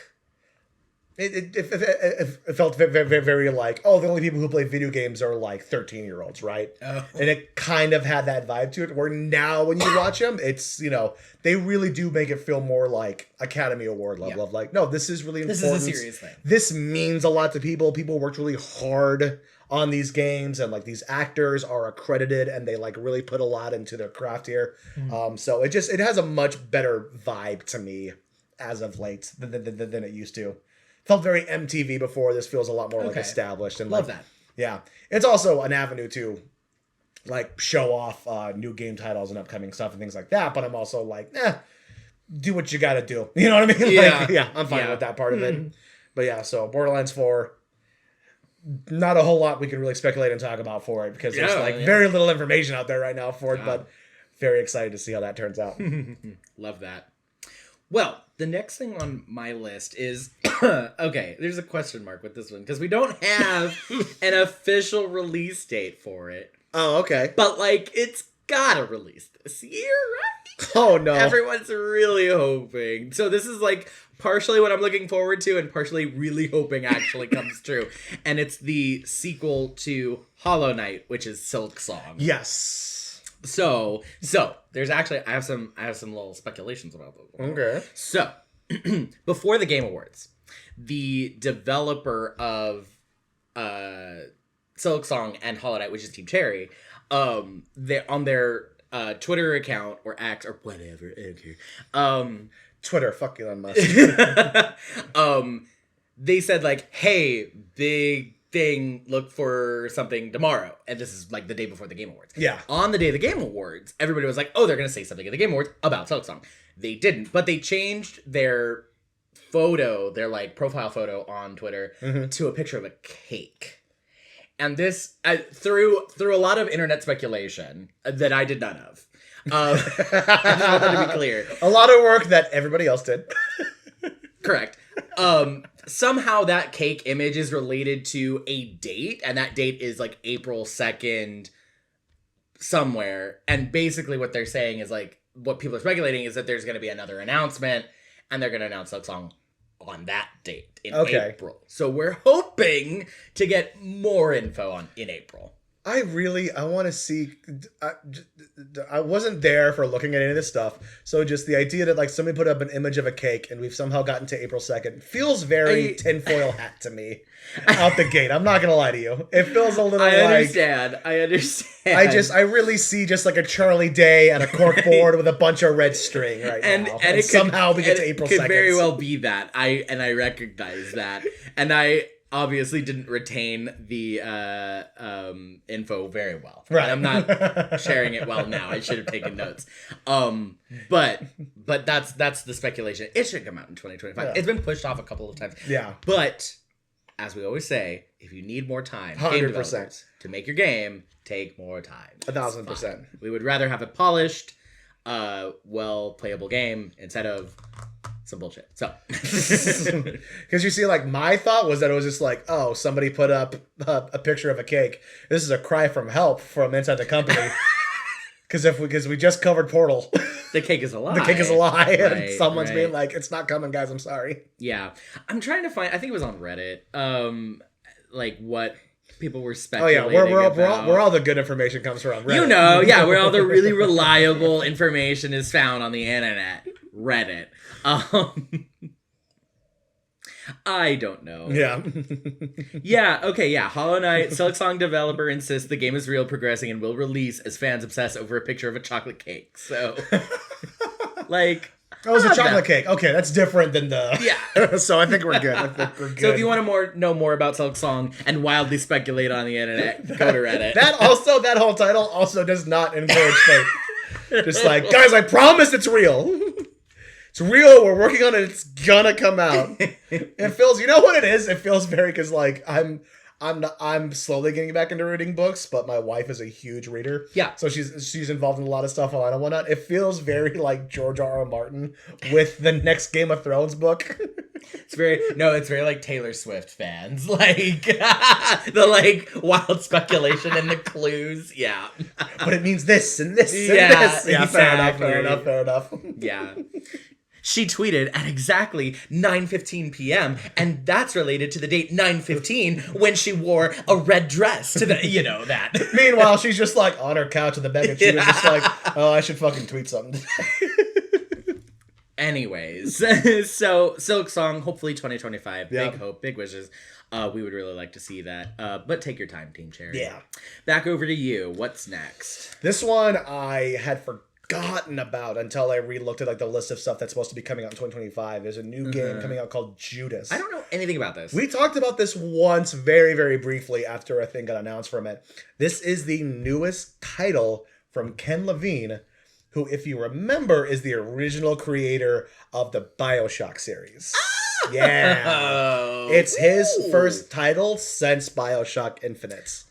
it felt very, very like, oh, the only people who play video games are like 13-year-olds, right? Oh. And it kind of had that vibe to it, where now when you watch them, it's, you know, they really do make it feel more like Academy Award level of like, no, this is really important. This is a serious thing. This means a lot to people. People worked really hard on these games, and like these actors are accredited and they like really put a lot into their craft here. So it has a much better vibe to me as of late than it used to. Felt very MTV before. This feels a lot more like established, and love like, that. Yeah, it's also an avenue to like show off new game titles and upcoming stuff and things like that. But I'm also like, do what you got to do. You know what I mean? Yeah, like, yeah, I'm fine with that part of it. But yeah, so Borderlands 4. Not a whole lot we can really speculate and talk about for it, because there's very little information out there right now for it, but very excited to see how that turns out. Love that. Well, the next thing on my list is, okay, there's a question mark with this one, because we don't have an official release date for it. Oh, okay. But, like, it's gotta release this year, right? Oh, no. Everyone's really hoping. So this is, like, partially what I'm looking forward to and partially really hoping actually comes true. And it's the sequel to Hollow Knight, which is Silk Song. Yes. So there's actually I have some little speculations about those. Okay. So before the Game Awards, the developer of Silk Song and Hollow Knight, which is Team Cherry, they on their Twitter account or X or whatever, I don't care. Twitter, fuck Elon Musk. They said like, hey, big thing, look for something tomorrow. And this is like the day before the Game Awards. Yeah. On the day of the Game Awards, everybody was like, oh, they're going to say something at the Game Awards about Silk Song. They didn't, but they changed their photo, their like profile photo on Twitter to a picture of a cake. And this, through a lot of internet speculation that I did none of. I just want that to be clear. A lot of work that everybody else did. Correct. Somehow that cake image is related to a date, and that date is like April 2nd somewhere. And basically what they're saying is like, what people are speculating is that there's going to be another announcement, and they're going to announce Silk Song on that date in April. So we're hoping to get more info in April. I want to see. I wasn't there for looking at any of this stuff, so just the idea that like somebody put up an image of a cake and we've somehow gotten to April 2nd feels very tinfoil hat to me out the gate. I'm not gonna lie to you. It feels a little. I understand. I really see just like a Charlie Day and a cork board with a bunch of red string right now, and somehow we get to April 2nd. It could very well be that. I recognize that, and I obviously didn't retain the info very well. Right. I'm not sharing it well now. I should have taken notes. But that's the speculation. It should come out in 2025. Yeah. It's been pushed off a couple of times. Yeah. But as we always say, if you need more time, 100% to make your game, take more time. 1,000%. We would rather have a polished, well playable game instead of some bullshit. So, because you see, like my thought was that it was just like, oh, somebody put up a picture of a cake. This is a cry from help from inside the company. Because we just covered Portal. The cake is a lie. The cake is a lie. Right, and someone's being like, it's not coming, guys. I'm sorry. Yeah, I'm trying to find. I think it was on Reddit. Like what people were Oh speculating. yeah, about. where all the good information comes from. Reddit. You know, yeah, where all the really reliable information is found on the internet. Reddit. I don't know. Yeah. Yeah, okay, yeah. Hollow Knight, Silksong developer insists the game is real, progressing, and will release as fans obsess over a picture of a chocolate cake. So, like... Oh, it was a chocolate cake. Okay, that's different than the... Yeah. So I think we're good. So if you want to know more about Silksong and wildly speculate on the internet, go to Reddit. That whole title also does not encourage faith. Just like, guys, I promise it's real. It's real. We're working on it. It's gonna come out. It feels, you know what it is? It feels very, because like I'm slowly getting back into reading books, but my wife is a huge reader. Yeah. So she's involved in a lot of stuff online and whatnot. It feels very like George R. R. Martin with the next Game of Thrones book. It's very like Taylor Swift fans. Like the like wild speculation and the clues. Yeah. But it means this and this and Yeah, this. Yeah, exactly. fair enough. Yeah. She tweeted at exactly 9:15 p.m. and that's related to the date 9:15 when she wore a red dress to the, that. Meanwhile, she's just like on her couch in the bed and she was just like, oh, I should fucking tweet something. Anyways, so Silksong, hopefully 2025. Yeah. Big hope, big wishes. We would really like to see that. But take your time, Team Cherry. Yeah. Back over to you. What's next? This one I had forgotten about until I re-looked at like the list of stuff that's supposed to be coming out in 2025. There's a new game coming out called Judas. I don't know anything about this. We talked about this once very, very briefly after a thing got announced from it. This is the newest title from Ken Levine, who, if you remember, is the original creator of the BioShock series. Yeah. Oh. It's his first title since BioShock Infinite.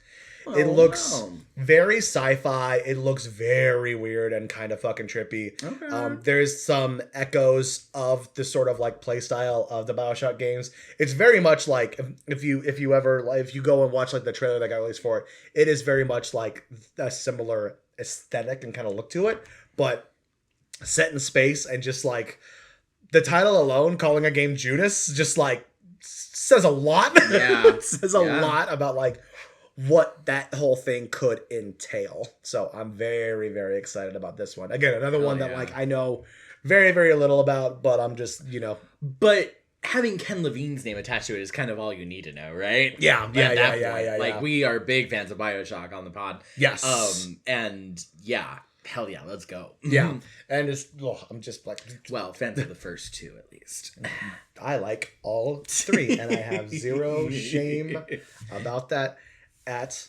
It looks very sci-fi. It looks very weird and kind of fucking trippy. Okay. There's some echoes of the sort of like play style of the BioShock games. It's very much like if you go and watch like the trailer that got released for it, it is very much like a similar aesthetic and kind of look to it, but set in space, and just like the title alone, calling a game Judas, just like says a lot. Yeah. It says a lot about like what that whole thing could entail. So I'm very, very excited about this one. Again, another one that like I know very, very little about, but I'm just, But having Ken Levine's name attached to it is kind of all you need to know, right? Yeah. Like, we are big fans of BioShock on the pod. Yes. And yeah, hell yeah, let's go. Yeah. And I'm just like, well, fans of the first two at least. I like all three, and I have zero shame about that at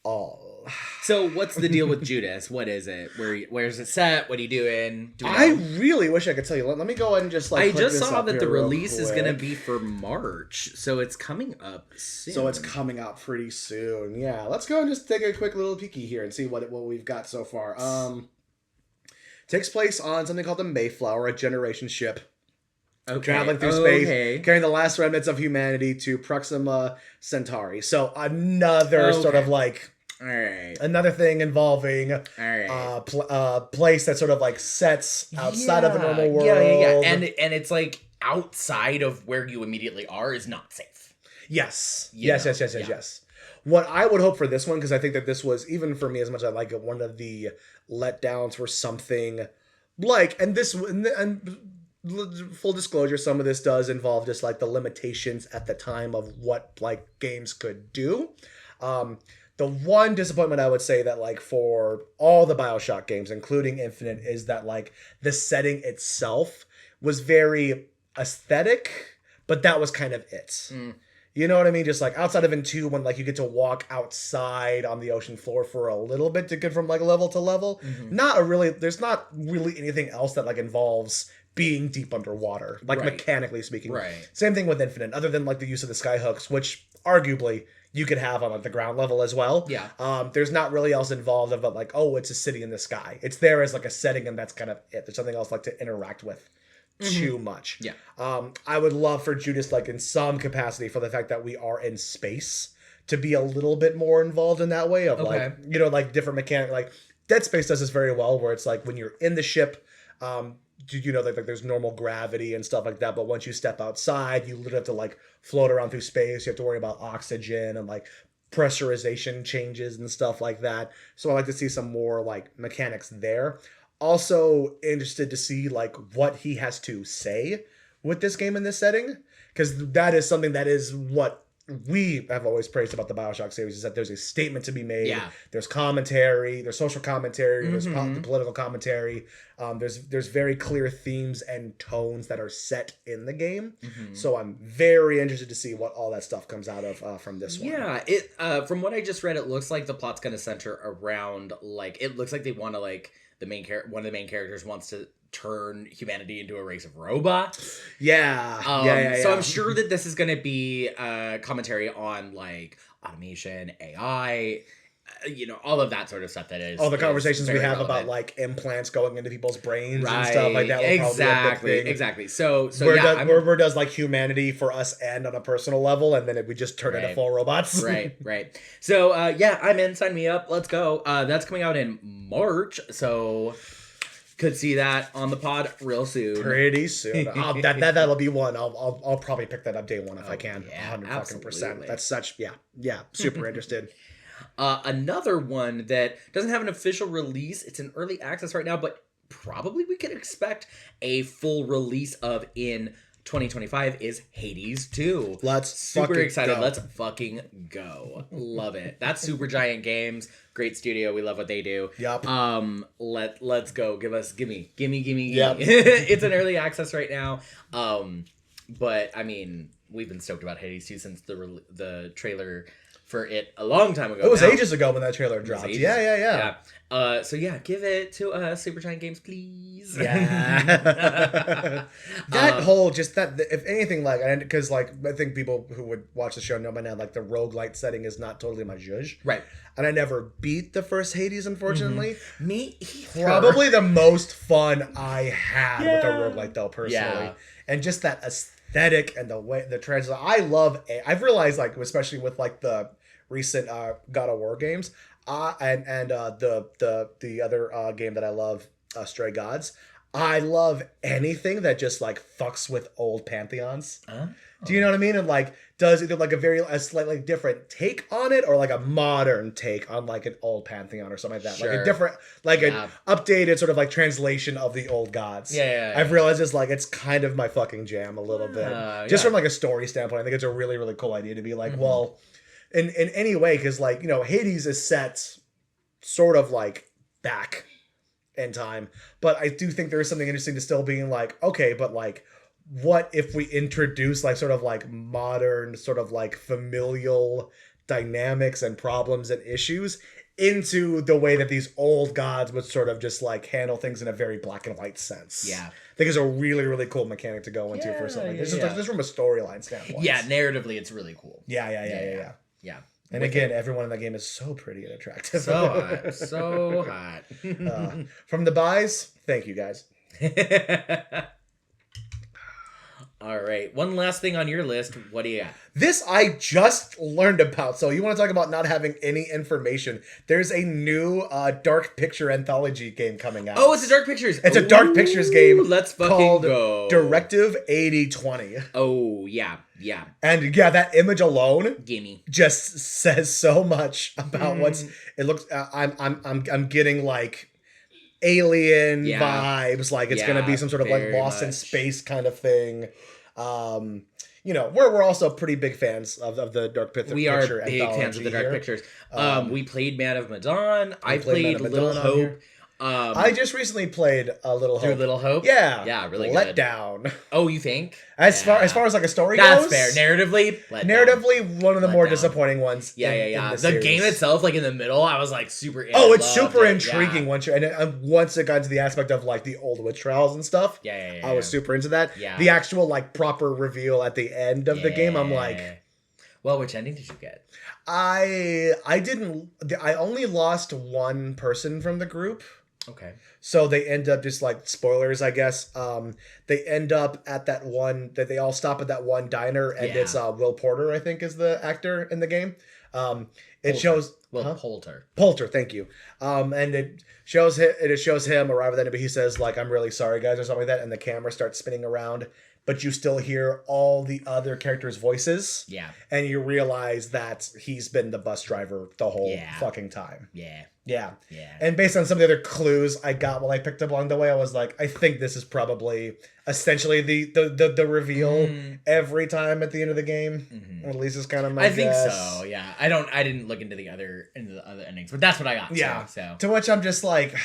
all. So what's the deal with Judas? What is it? Where's it set? What are you doing? I really wish I could tell you. Let me go ahead and just like. I just saw that the release is going to be for March, so it's coming up soon. So it's coming out pretty soon. Yeah, let's go and just take a quick little peeky here and see what we've got so far. Takes place on something called the Mayflower, a generation ship. Okay. Traveling through space, carrying the last remnants of humanity to Proxima Centauri. So another sort of like, another thing involving place that sort of like sets outside of the normal world. Yeah. And it's like outside of where you immediately are is not safe. Yes. Yes. What I would hope for this one, because I think that this was, even for me, as much as I like it, one of the letdowns for something like, and full disclosure, some of this does involve just like the limitations at the time of what like games could do. The one disappointment I would say that like for all the BioShock games, including Infinite, is that like the setting itself was very aesthetic, but that was kind of it. You know what I mean? Just like outside of in 2, when like you get to walk outside on the ocean floor for a little bit to get from like level to level. There's not really anything else that like involves being deep underwater, like mechanically speaking. Right. Same thing with Infinite, other than like the use of the skyhooks, which arguably you could have on like the ground level as well. Yeah. There's not really else involved about like, oh, it's a city in the sky. It's there as like a setting, and that's kind of it. There's something else like to interact with too much. Yeah. I would love for Judas, like in some capacity, for the fact that we are in space, to be a little bit more involved in that way of like, like different mechanic. Like Dead Space does this very well, where it's like when you're in the ship, like there's normal gravity and stuff like that, but once you step outside, you literally have to like float around through space. You have to worry about oxygen and like pressurization changes and stuff like that. So I like to see some more like mechanics there. Also interested to see like what he has to say with this game in this setting, because that is something that is what we have always praised about the BioShock series, is that there's a statement to be made. Yeah. There's commentary, there's social commentary, there's political commentary. There's very clear themes and tones that are set in the game. So I'm very interested to see what all that stuff comes out of from this one. Yeah, it from what I just read, it looks like the plot's going to center around like it looks like they want to like one of the main characters wants to turn humanity into a race of robots. Yeah. So I'm sure that this is going to be commentary on like automation, AI, all of that sort of stuff. That is all the conversations we have relevant. about like implants going into people's brains and stuff like that. Exactly. So where does like humanity for us end on a personal level, and then we just turn into full robots? Right. So I'm in. Sign me up. Let's go. That's coming out in March. So. Could see that on the pod real soon. Pretty soon. That'll be one. I'll probably pick that up day one if I can. Yeah, 100%. That's such super interested. Another one that doesn't have an official release. It's in early access right now, but probably we can expect a full release of in 2025 is Hades 2. Super excited. Go. Let's fucking go. Love it. That's Supergiant Games. Great studio. We love what they do. Yep. Let's go. Gimme. Yep. It's in early access right now. But I mean, we've been stoked about Hades 2 since the trailer for it a long time ago. It was ages ago when that trailer dropped. Yeah. Give it to us, Supergiant Games, please. Yeah. That whole, just that, if anything, like, because, like, I think people who would watch the show know by now, like, the roguelite setting is not totally my zhuzh. Right. And I never beat the first Hades, unfortunately. Me either. Probably the most fun I had with a roguelite, though, personally. Yeah. And just that aesthetic and the way, the trans, I've realized, like, especially with, like, the recent God of War games, and the other game that I love, Stray Gods. I love anything that just like fucks with old pantheons. Do you know what I mean? And like does either like a slightly different take on it, or like a modern take on like an old pantheon or something like that. Sure. Like a different, like an updated sort of like translation of the old gods. Yeah. I've realized it's kind of my fucking jam a little bit. Just from like a story standpoint, I think it's a really, really cool idea to be like, well, in any way, because like, Hades is set sort of like back in time, but I do think there is something interesting to still being like, okay, but like, what if we introduce like sort of like modern sort of like familial dynamics and problems and issues into the way that these old gods would sort of just like handle things in a very black and white sense. Yeah. I think it's a really, really cool mechanic to go into for something. Just from a storyline standpoint. Yeah, narratively it's really cool. Yeah. And With again, everyone in that game is so pretty and attractive. So hot. From the buys, thank you guys. All right. One last thing on your list. What do you got? This I just learned about. So you want to talk about not having any information. There's a new Dark Picture anthology game coming out. Oh, it's a Dark Pictures. It's a Dark Pictures game. Let's fucking called go. Directive 8020. Oh, yeah. And yeah, that image alone Gimme. just says so much about it looks I'm getting like alien vibes, like it's gonna be some sort of like Lost in Space kind of thing. We're also pretty big fans of the Dark Picture. We are big fans of the Dark Pictures. We played Man of Medan. I played Little Hope. I just recently played a Little Hope. Little Hope? Yeah, really Let good. Down. Oh, you think? As far as like a story That's goes, fair. Narratively, one of the more down. disappointing ones. Yeah. In the game itself, like in the middle, I was like super. It's super intriguing once it got into the aspect of like the old witch trials and stuff. Yeah. I was super into that. Yeah. The actual like proper reveal at the end of the game, I'm like, well, which ending did you get? I only lost one person from the group. Okay. So they end up just like spoilers, I guess. They end up at that one that they all stop at that one diner, and it's Will Porter, I think, is the actor in the game. It shows Poulter. Poulter, thank you. And it shows him arrive at the end, but he says like, "I'm really sorry, guys," or something like that, and the camera starts spinning around but you still hear all the other characters' voices. Yeah. And you realize that he's been the bus driver the whole Yeah. fucking time. Yeah. Yeah. Yeah. And based on some of the other clues I got while I picked up along the way, I was like, I think this is probably essentially the reveal every time at the end of the game. Mm-hmm. At least it's kind of my I think guess. so. Yeah. I didn't look into the other endings, but that's what I got. Yeah. So. To which I'm just like,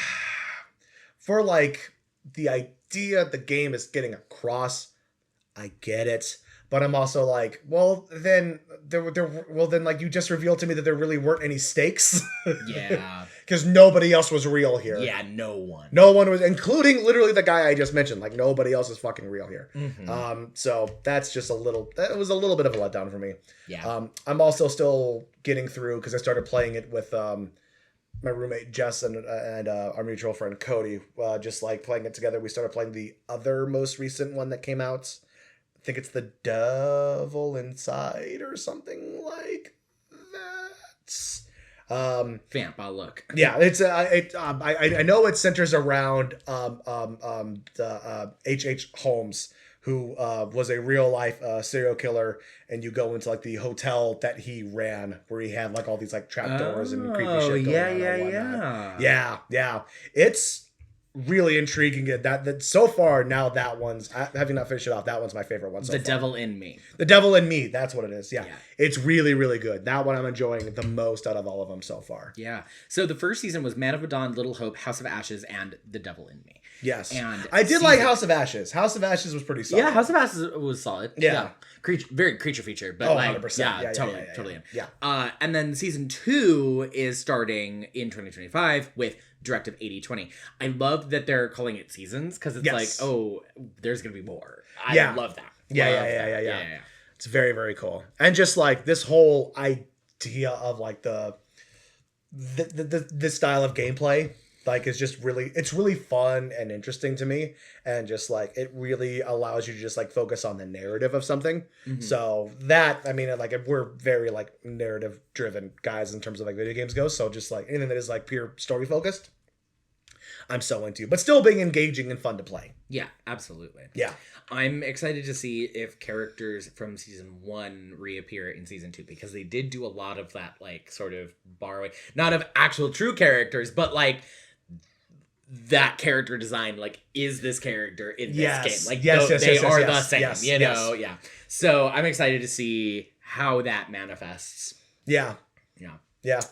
for like the idea the game is getting across, I get it. But I'm also like, well, then like you just revealed to me that there really weren't any stakes. Yeah. Because nobody else was real here. Yeah, no one. No one was, including literally the guy I just mentioned. Like nobody else is fucking real here. Mm-hmm. So that's just that was a little bit of a letdown for me. Yeah. I'm also still getting through because I started playing it with my roommate Jess and our mutual friend Cody. Just like playing it together. We started playing the other most recent one that came out. I think it's The Devil Inside or something like that. Vamp, I'll look. Yeah, it's I know it centers around the H.H. Holmes, who was a real life serial killer, and you go into like the hotel that he ran, where he had like all these like trapdoors and creepy shit going on and whatnot. Yeah. It's really intriguing. That so far now that one's, having not finished it off, that one's my favorite one so The far. Devil in Me. The Devil in Me, that's what it is. Yeah. It's really, really good. That one I'm enjoying the most out of all of them so far. Yeah. So the first season was Man of Medan, Little Hope, House of Ashes, and The Devil in Me. Yes. And I did like House of Ashes. House of Ashes was pretty solid. Yeah, House of Ashes was solid. Yeah. Very creature feature, but like 100%. yeah, Yeah, totally. Yeah. And then season 2 is starting in 2025 with Directive 8020. I love that they're calling it seasons because it's like, oh, there's gonna be more. I love that. Yeah. It's very, very cool. And just like this whole idea of like the style of gameplay, like is just really, it's really fun and interesting to me. And just like, it really allows you to just like focus on the narrative of something. So that, I mean, like we're very like narrative driven guys in terms of like video games go. So just like anything that is like pure story focused, I'm so into, but still being engaging and fun to play. Yeah, absolutely. Yeah. I'm excited to see if characters from season 1 reappear in season 2, because they did do a lot of that, like, sort of borrowing, not of actual true characters, but like that character design, like, is this character in this game? Like, they are the same, you know? Yeah. So I'm excited to see how that manifests. Yeah. Yeah.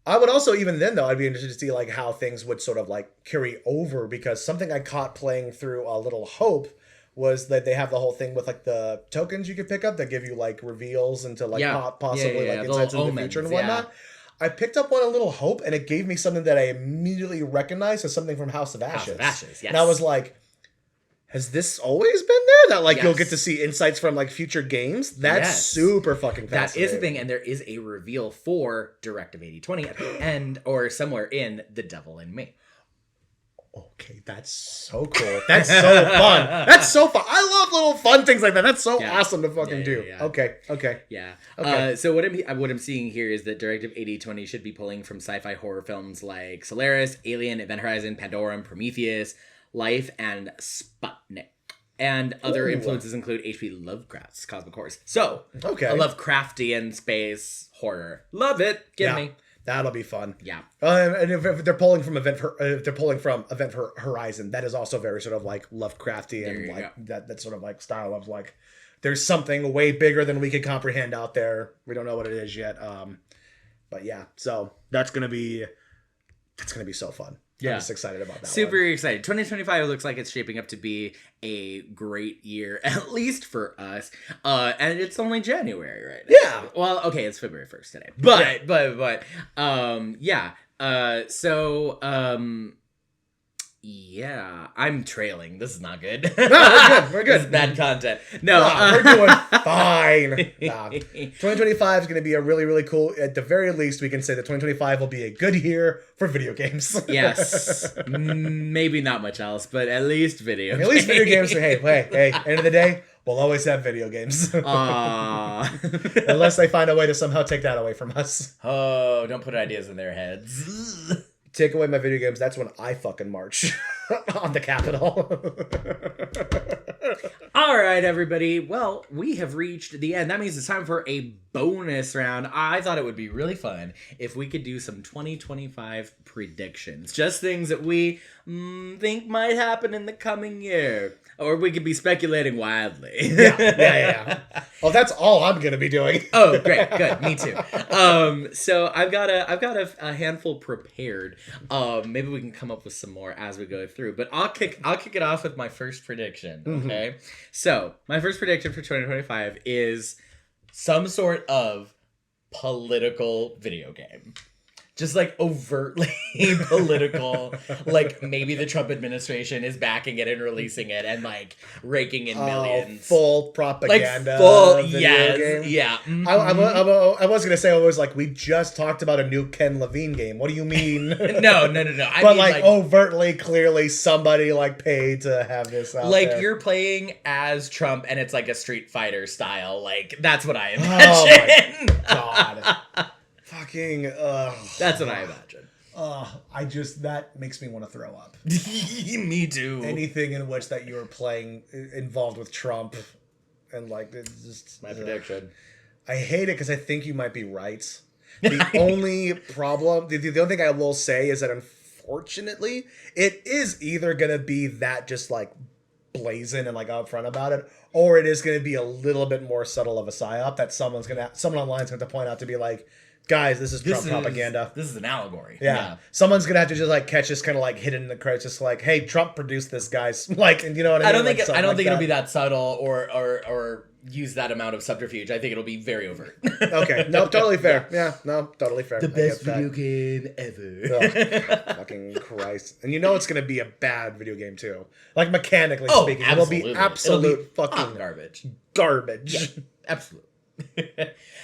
I would also, even then though, I'd be interested to see like how things would sort of like carry over, because something I caught playing through A Little Hope was that they have the whole thing with like the tokens you could pick up that give you like reveals into like possibly like insights into the future and whatnot. I picked up one A Little Hope and it gave me something that I immediately recognized as something from House of Ashes. Yes. And I was like, has this always been there? That like you'll get to see insights from like future games? That's super fucking fascinating. That is the thing, and there is a reveal for Directive 8020 at the end, or somewhere in The Devil in Me. Okay, that's so cool. That's so fun. That's so fun. I love little fun things like that. That's so awesome to fucking do. Yeah. Okay. Yeah. Okay. So what I'm seeing here is that Directive 8020 should be pulling from sci-fi horror films like Solaris, Alien, Event Horizon, Pandorum, Prometheus, Life, and Sputnik. And other influences include H.P. Lovecraft's Cosmic Horrors. So, a Lovecraftian space horror. Love it. Give me. That'll be fun. Yeah. And if they're pulling from Event Horizon, that is also very sort of like Lovecraftian, like that sort of like style of like, there's something way bigger than we can comprehend out there. We don't know what it is yet. But yeah, so that's gonna be so fun. Yeah. I'm just excited about that. Super excited. 2025 looks like it's shaping up to be a great year, at least for us. And it's only January right now. Yeah. Well, okay, it's February 1st today. But yeah, I'm trailing. This is not good. No, we're good. This is bad content. No, we're doing fine. 2025 is going to be a really, really cool. At the very least, we can say that 2025 will be a good year for video games. Yes. Maybe not much else, but at least video games. At least video games. Hey, end of the day, we'll always have video games. Unless they find a way to somehow take that away from us. Oh, don't put ideas in their heads. Take away my video games, that's when I fucking march. on the Capitol. All right, everybody. Well, we have reached the end. That means it's time for a bonus round. I thought it would be really fun if we could do some 2025 predictions. Just things that we think might happen in the coming year. Or we could be speculating wildly. Yeah. Oh, that's all I'm gonna be doing. Oh, great, good, me too. So I've got a handful prepared. Maybe we can come up with some more as we go through. But I'll kick it off with my first prediction. Okay, so my first prediction for 2025 is some sort of political video game. Just like overtly political, like maybe the Trump administration is backing it and releasing it and like raking in millions. Full propaganda. Like full, video yes, game. yeah. I was gonna say I was like, we just talked about a new Ken Levine game. What do you mean? No. I but mean, like overtly, clearly, somebody like paid to have this out like there. you're playing as Trump and it's like a Street Fighter style. Like that's what I Oh imagine. my god. Fucking That's what I imagine. That makes me want to throw up. Me too. Anything in which that you're playing involved with Trump, and like it's just My prediction. I hate it because I think you might be right. The only problem, the only thing I will say is that unfortunately, it is either gonna be that just like blazing and like upfront about it, or it is gonna be a little bit more subtle of a psyop that someone online is going to point out to be like, guys, this is Trump propaganda. This is an allegory. Yeah. Someone's gonna have to just like catch this kind of like hidden in the credits, just like, hey, Trump produced this, guys. Like, and you know what I mean? I don't think it'll be that subtle or use that amount of subterfuge. I think it'll be very overt. Okay. No, totally fair. Yeah. No, totally fair. The best video game ever. Oh, fucking Christ. And you know it's gonna be a bad video game too. Like mechanically speaking. Absolutely. It'll be absolute fucking hot garbage. Garbage. Yeah, absolutely.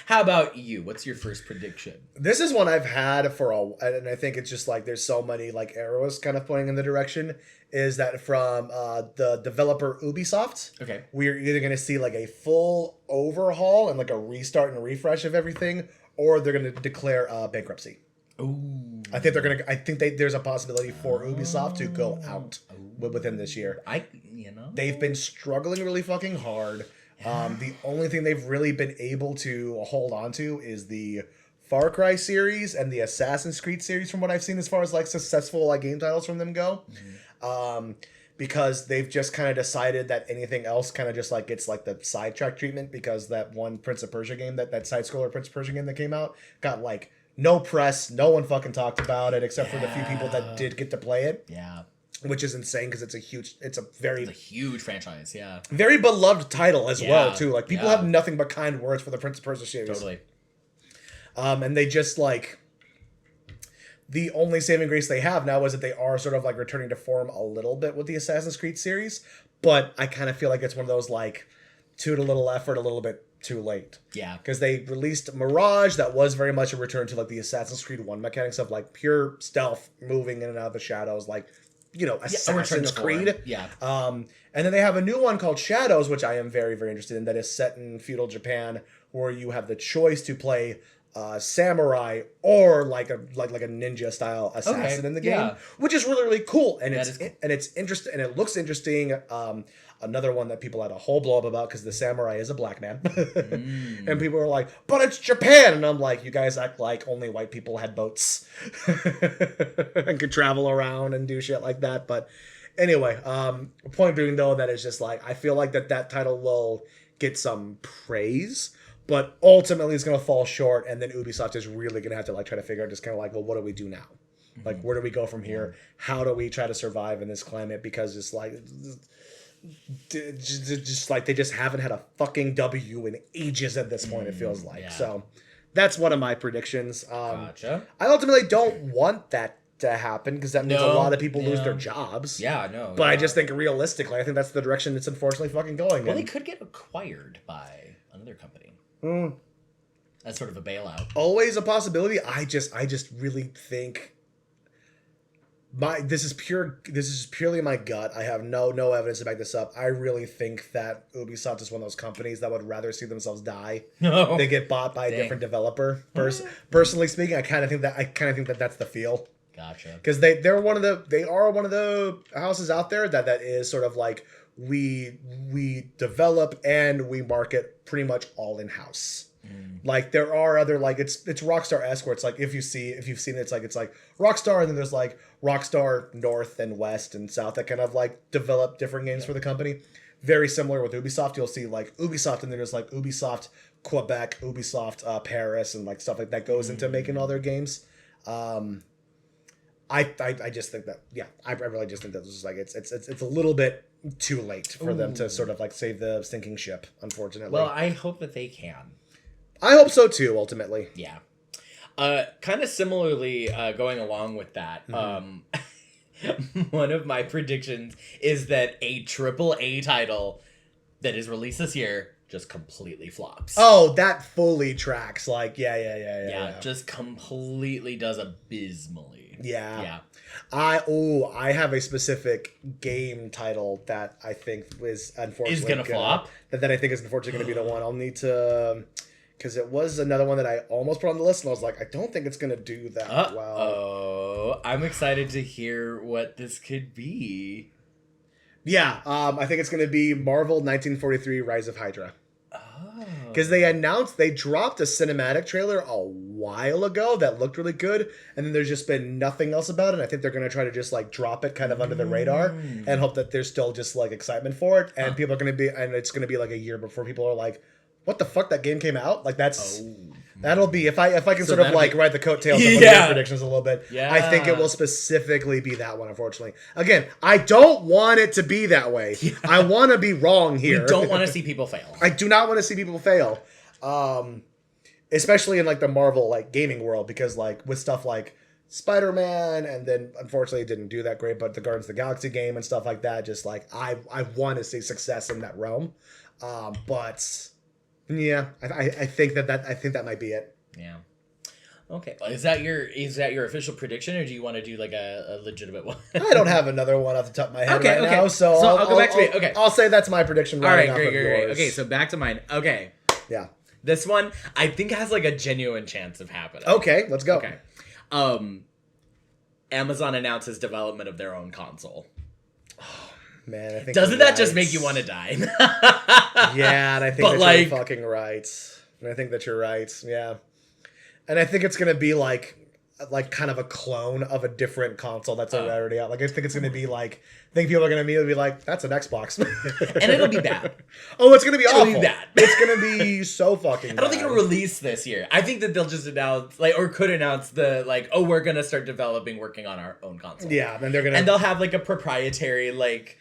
How about you? What's your first prediction? This is one I've had for and I think it's just like there's so many like arrows kind of pointing in the direction, is that from the developer Ubisoft. Okay. We're either going to see like a full overhaul and like a restart and refresh of everything, or they're going to declare bankruptcy. Ooh. I think there's a possibility for Ubisoft to go out within this year. They've been struggling really fucking hard. The only thing they've really been able to hold on to is the Far Cry series and the Assassin's Creed series, from what I've seen, as far as like successful like game titles from them go. Because they've just kind of decided that anything else kind of just like gets like the sidetrack treatment, because that one Prince of Persia game, that side scroller Prince of Persia game that came out, got like no press, no one fucking talked about it except for the few people that did get to play it. Yeah. Which is insane because it's a huge franchise, yeah. Very beloved title as well, too. Like, people have nothing but kind words for the Prince of Persia series. Totally. And they just, like... The only saving grace they have now is that they are sort of, like, returning to form a little bit with the Assassin's Creed series. But I kind of feel like it's one of those, like, too little effort, a little bit too late. Yeah. Because they released Mirage, that was very much a return to, like, the Assassin's Creed 1 mechanics of, like, pure stealth, moving in and out of the shadows, like... Assassin's Creed. Yeah. And then they have a new one called Shadows, which I am very, very interested in, that is set in feudal Japan, where you have the choice to play samurai or like a ninja style assassin in the game, which is really, really cool. And it's interesting, and it looks interesting. Another one that people had a whole blow up about because the samurai is a black man. And people were like, but it's Japan. And I'm like, you guys act like only white people had boats and could travel around and do shit like that. But anyway, point being though, that is just like, I feel like that title will get some praise, but ultimately it's going to fall short. And then Ubisoft is really going to have to like try to figure out just kind of like, well, what do we do now? Like, where do we go from here? How do we try to survive in this climate? Because it's like... just like they just haven't had a fucking W in ages at this point, it feels like. So that's one of my predictions. Gotcha. I ultimately don't want that to happen because that means a lot of people lose their jobs. Yeah, no. But I just think realistically, I think that's the direction it's unfortunately fucking going. Well, they could get acquired by another company. That's sort of a bailout. Always a possibility. I just really think... This is purely my gut. I have no evidence to back this up. I really think that Ubisoft is one of those companies that would rather see themselves die than get bought by a different developer. Personally speaking, I kind of think that that's the feel. Gotcha. Because they are one of the houses out there that is sort of like we develop and we market pretty much all in house. Like there are other like it's Rockstar-esque where it's like if you've seen it, it's like Rockstar, and then there's like Rockstar North and West and South that kind of like develop different games for the company. Very similar with Ubisoft. You'll see like Ubisoft, and then there's like Ubisoft Quebec, Ubisoft Paris, and like stuff like that goes into making all their games. I just think that I really just think that this is like it's a little bit too late for them to sort of like save the sinking ship, unfortunately. Well, I hope that they can. I hope so too, ultimately. Yeah. Kind of similarly, going along with that, one of my predictions is that a AAA title that is released this year just completely flops. Oh, that fully tracks. Like, yeah. Just completely does abysmally. Yeah. I have a specific game title that I think is unfortunately is gonna flop. That I think is unfortunately going to be the one. I'll need to, because it was another one that I almost put on the list, and I was like, I don't think it's going to do that well. Oh, I'm excited to hear what this could be. Yeah, I think it's going to be Marvel 1943: Rise of Hydra. Because they dropped a cinematic trailer a while ago that looked really good, and then there's just been nothing else about it. And I think they're going to try to just like drop it kind of under the radar and hope that there's still just like excitement for it. And people are going to be, and it's going to be like a year before people are like, what the fuck, that game came out? Like that'll be, if I can sort of like ride the coattails of one of your predictions a little bit, I think it will specifically be that one, unfortunately. Again, I don't want it to be that way. Yeah. I want to be wrong here. We don't want to see people fail. I do not want to see people fail. Especially in like the Marvel like gaming world, because like with stuff like Spider-Man, and then unfortunately it didn't do that great, but the Guardians of the Galaxy game and stuff like that, just like I want to see success in that realm. But yeah, I think that might be it. Yeah. Okay. Well, is that your official prediction, or do you want to do like a legitimate one? I don't have another one off the top of my head now, so I'll go back to me. Okay. I'll say that's my prediction. All right, great. Okay, so back to mine. Okay. Yeah. This one I think has like a genuine chance of happening. Okay, let's go. Okay. Amazon announces development of their own console. Man, I think doesn't that just make you want to die? Yeah, and I think you're fucking right. And I think that you're right. Yeah, and I think it's gonna be like kind of a clone of a different console that's already out. Like I think it's gonna be like, I think people are gonna immediately be like, "That's an Xbox," and it'll be bad. Oh, it's gonna be awful. It'll be bad. It's gonna be so fucking bad. I don't think it'll release this year. I think that they'll just announce, like, or could announce the like, oh, we're gonna start working on our own console. Yeah, and they'll have like a proprietary like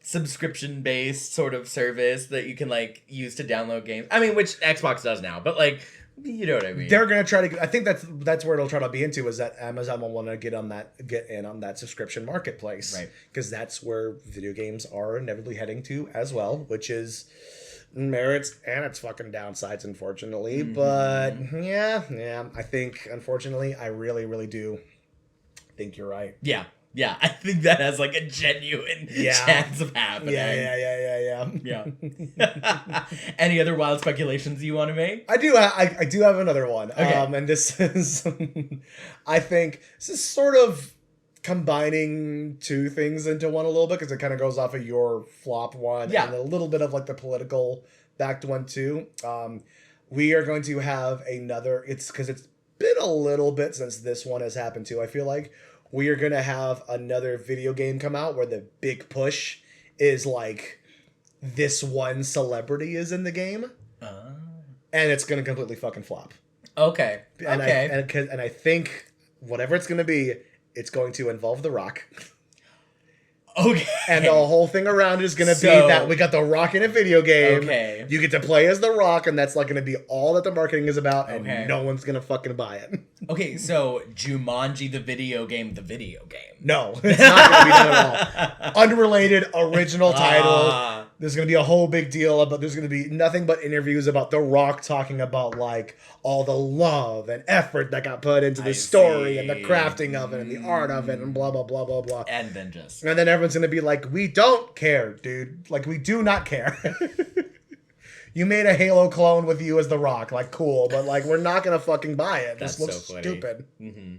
subscription-based sort of service that you can like use to download games. I mean, which Xbox does now, but like, you know what I mean. They're gonna try to. I think that's where it'll try to be into, is that Amazon will want to get in on that subscription marketplace, right? Because that's where video games are inevitably heading to as well, which is merits and its fucking downsides, unfortunately. But yeah, I think unfortunately, I really, really do think you're right. Yeah, I think that has like a genuine chance of happening. Yeah. Any other wild speculations you want to make? I do. I do have another one. Okay. And this is, I think this is sort of combining two things into one a little bit, because it kind of goes off of your flop one and a little bit of like the political backed one too. We are going to have another. It's because it's been a little bit since this one has happened too. I feel like we are going to have another video game come out where the big push is like this one celebrity is in the game. And it's going to completely fucking flop. Okay. And I think whatever it's going to be, it's going to involve The Rock. Okay. And the whole thing around it is going to be that we got The Rock in a video game. Okay. You get to play as The Rock, and that's like going to be all that the marketing is about, and no one's going to fucking buy it. Okay, so Jumanji the video game. No, it's not going to be that at all. Unrelated, original title. There's going to be a whole big deal about, there's going to be nothing but interviews about The Rock talking about like all the love and effort that got put into the story and the crafting of it and the art of it and blah, blah, blah, blah, blah. And then everyone's going to be like, we don't care, dude. Like, we do not care. You made a Halo clone with you as The Rock. Like, cool. But like, we're not going to fucking buy it. This looks stupid. Mm-hmm.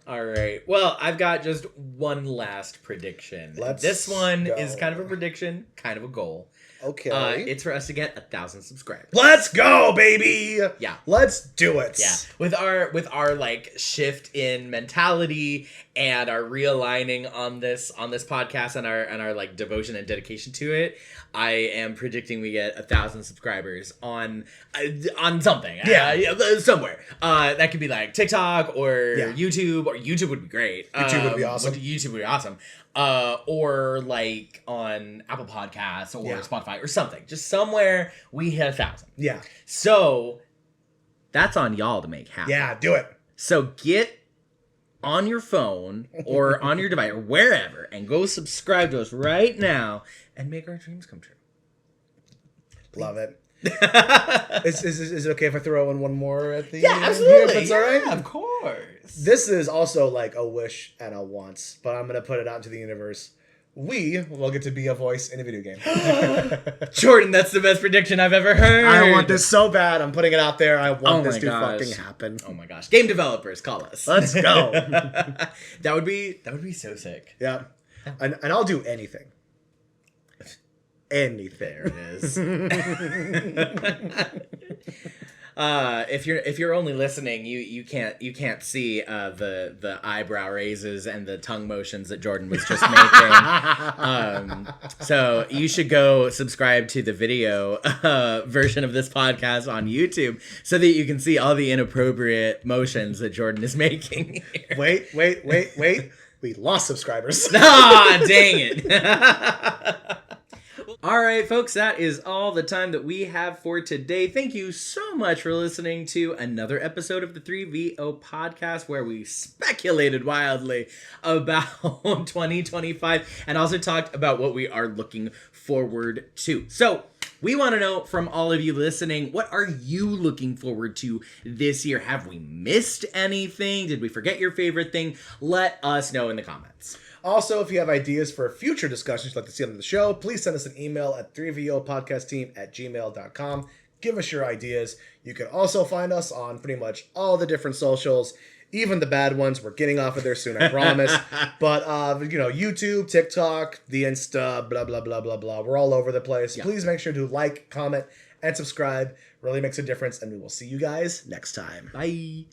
All right. Well, I've got just one last prediction. This one is kind of a prediction, kind of a goal. Okay. It's for us to get 1,000 subscribers. Let's go, baby. Yeah. Let's do it. Yeah. With our like shift in mentality and our realigning on this podcast and our like devotion and dedication to it, I am predicting we get 1,000 subscribers on something. Somewhere. That could be like TikTok or YouTube, or YouTube would be great. YouTube would be awesome. YouTube would be awesome. Or like on Apple Podcasts or Spotify or something. Just somewhere we hit 1,000. Yeah. So that's on y'all to make happen. Yeah, do it. So get on your phone or on your device or wherever and go subscribe to us right now and make our dreams come true. Love it. Is it okay if I throw in one more at the end? Yeah, absolutely. If it's all right? Yeah, of course. This is also like a wish and a wants, but I'm going to put it out into the universe. We will get to be a voice in a video game. Jordan, that's the best prediction I've ever heard. I want this so bad. I'm putting it out there. I want this to fucking happen. Oh my gosh. Game developers, call us. Let's go. That would be so sick. Yeah. And I'll do anything. Anything. There it is. If you're only listening, you can't see the eyebrow raises and the tongue motions that Jordan was just making. So you should go subscribe to the video version of this podcast on YouTube so that you can see all the inappropriate motions that Jordan is making here. Wait. We lost subscribers. Ah, dang it. All right, folks, that is all the time that we have for today. Thank you so much for listening to another episode of the 3VO podcast where we speculated wildly about 2025 and also talked about what we are looking forward to. So we want to know from all of you listening, what are you looking forward to this year? Have we missed anything? Did we forget your favorite thing? Let us know in the comments. Also, if you have ideas for future discussions you'd like to see on the show, please send us an email at 3vopodcastteam@gmail.com. Give us your ideas. You can also find us on pretty much all the different socials, even the bad ones. We're getting off of there soon, I promise. But, YouTube, TikTok, the Insta, blah, blah, blah, blah, blah. We're all over the place. Yeah. Please make sure to like, comment, and subscribe. Really makes a difference, and we will see you guys next time. Bye.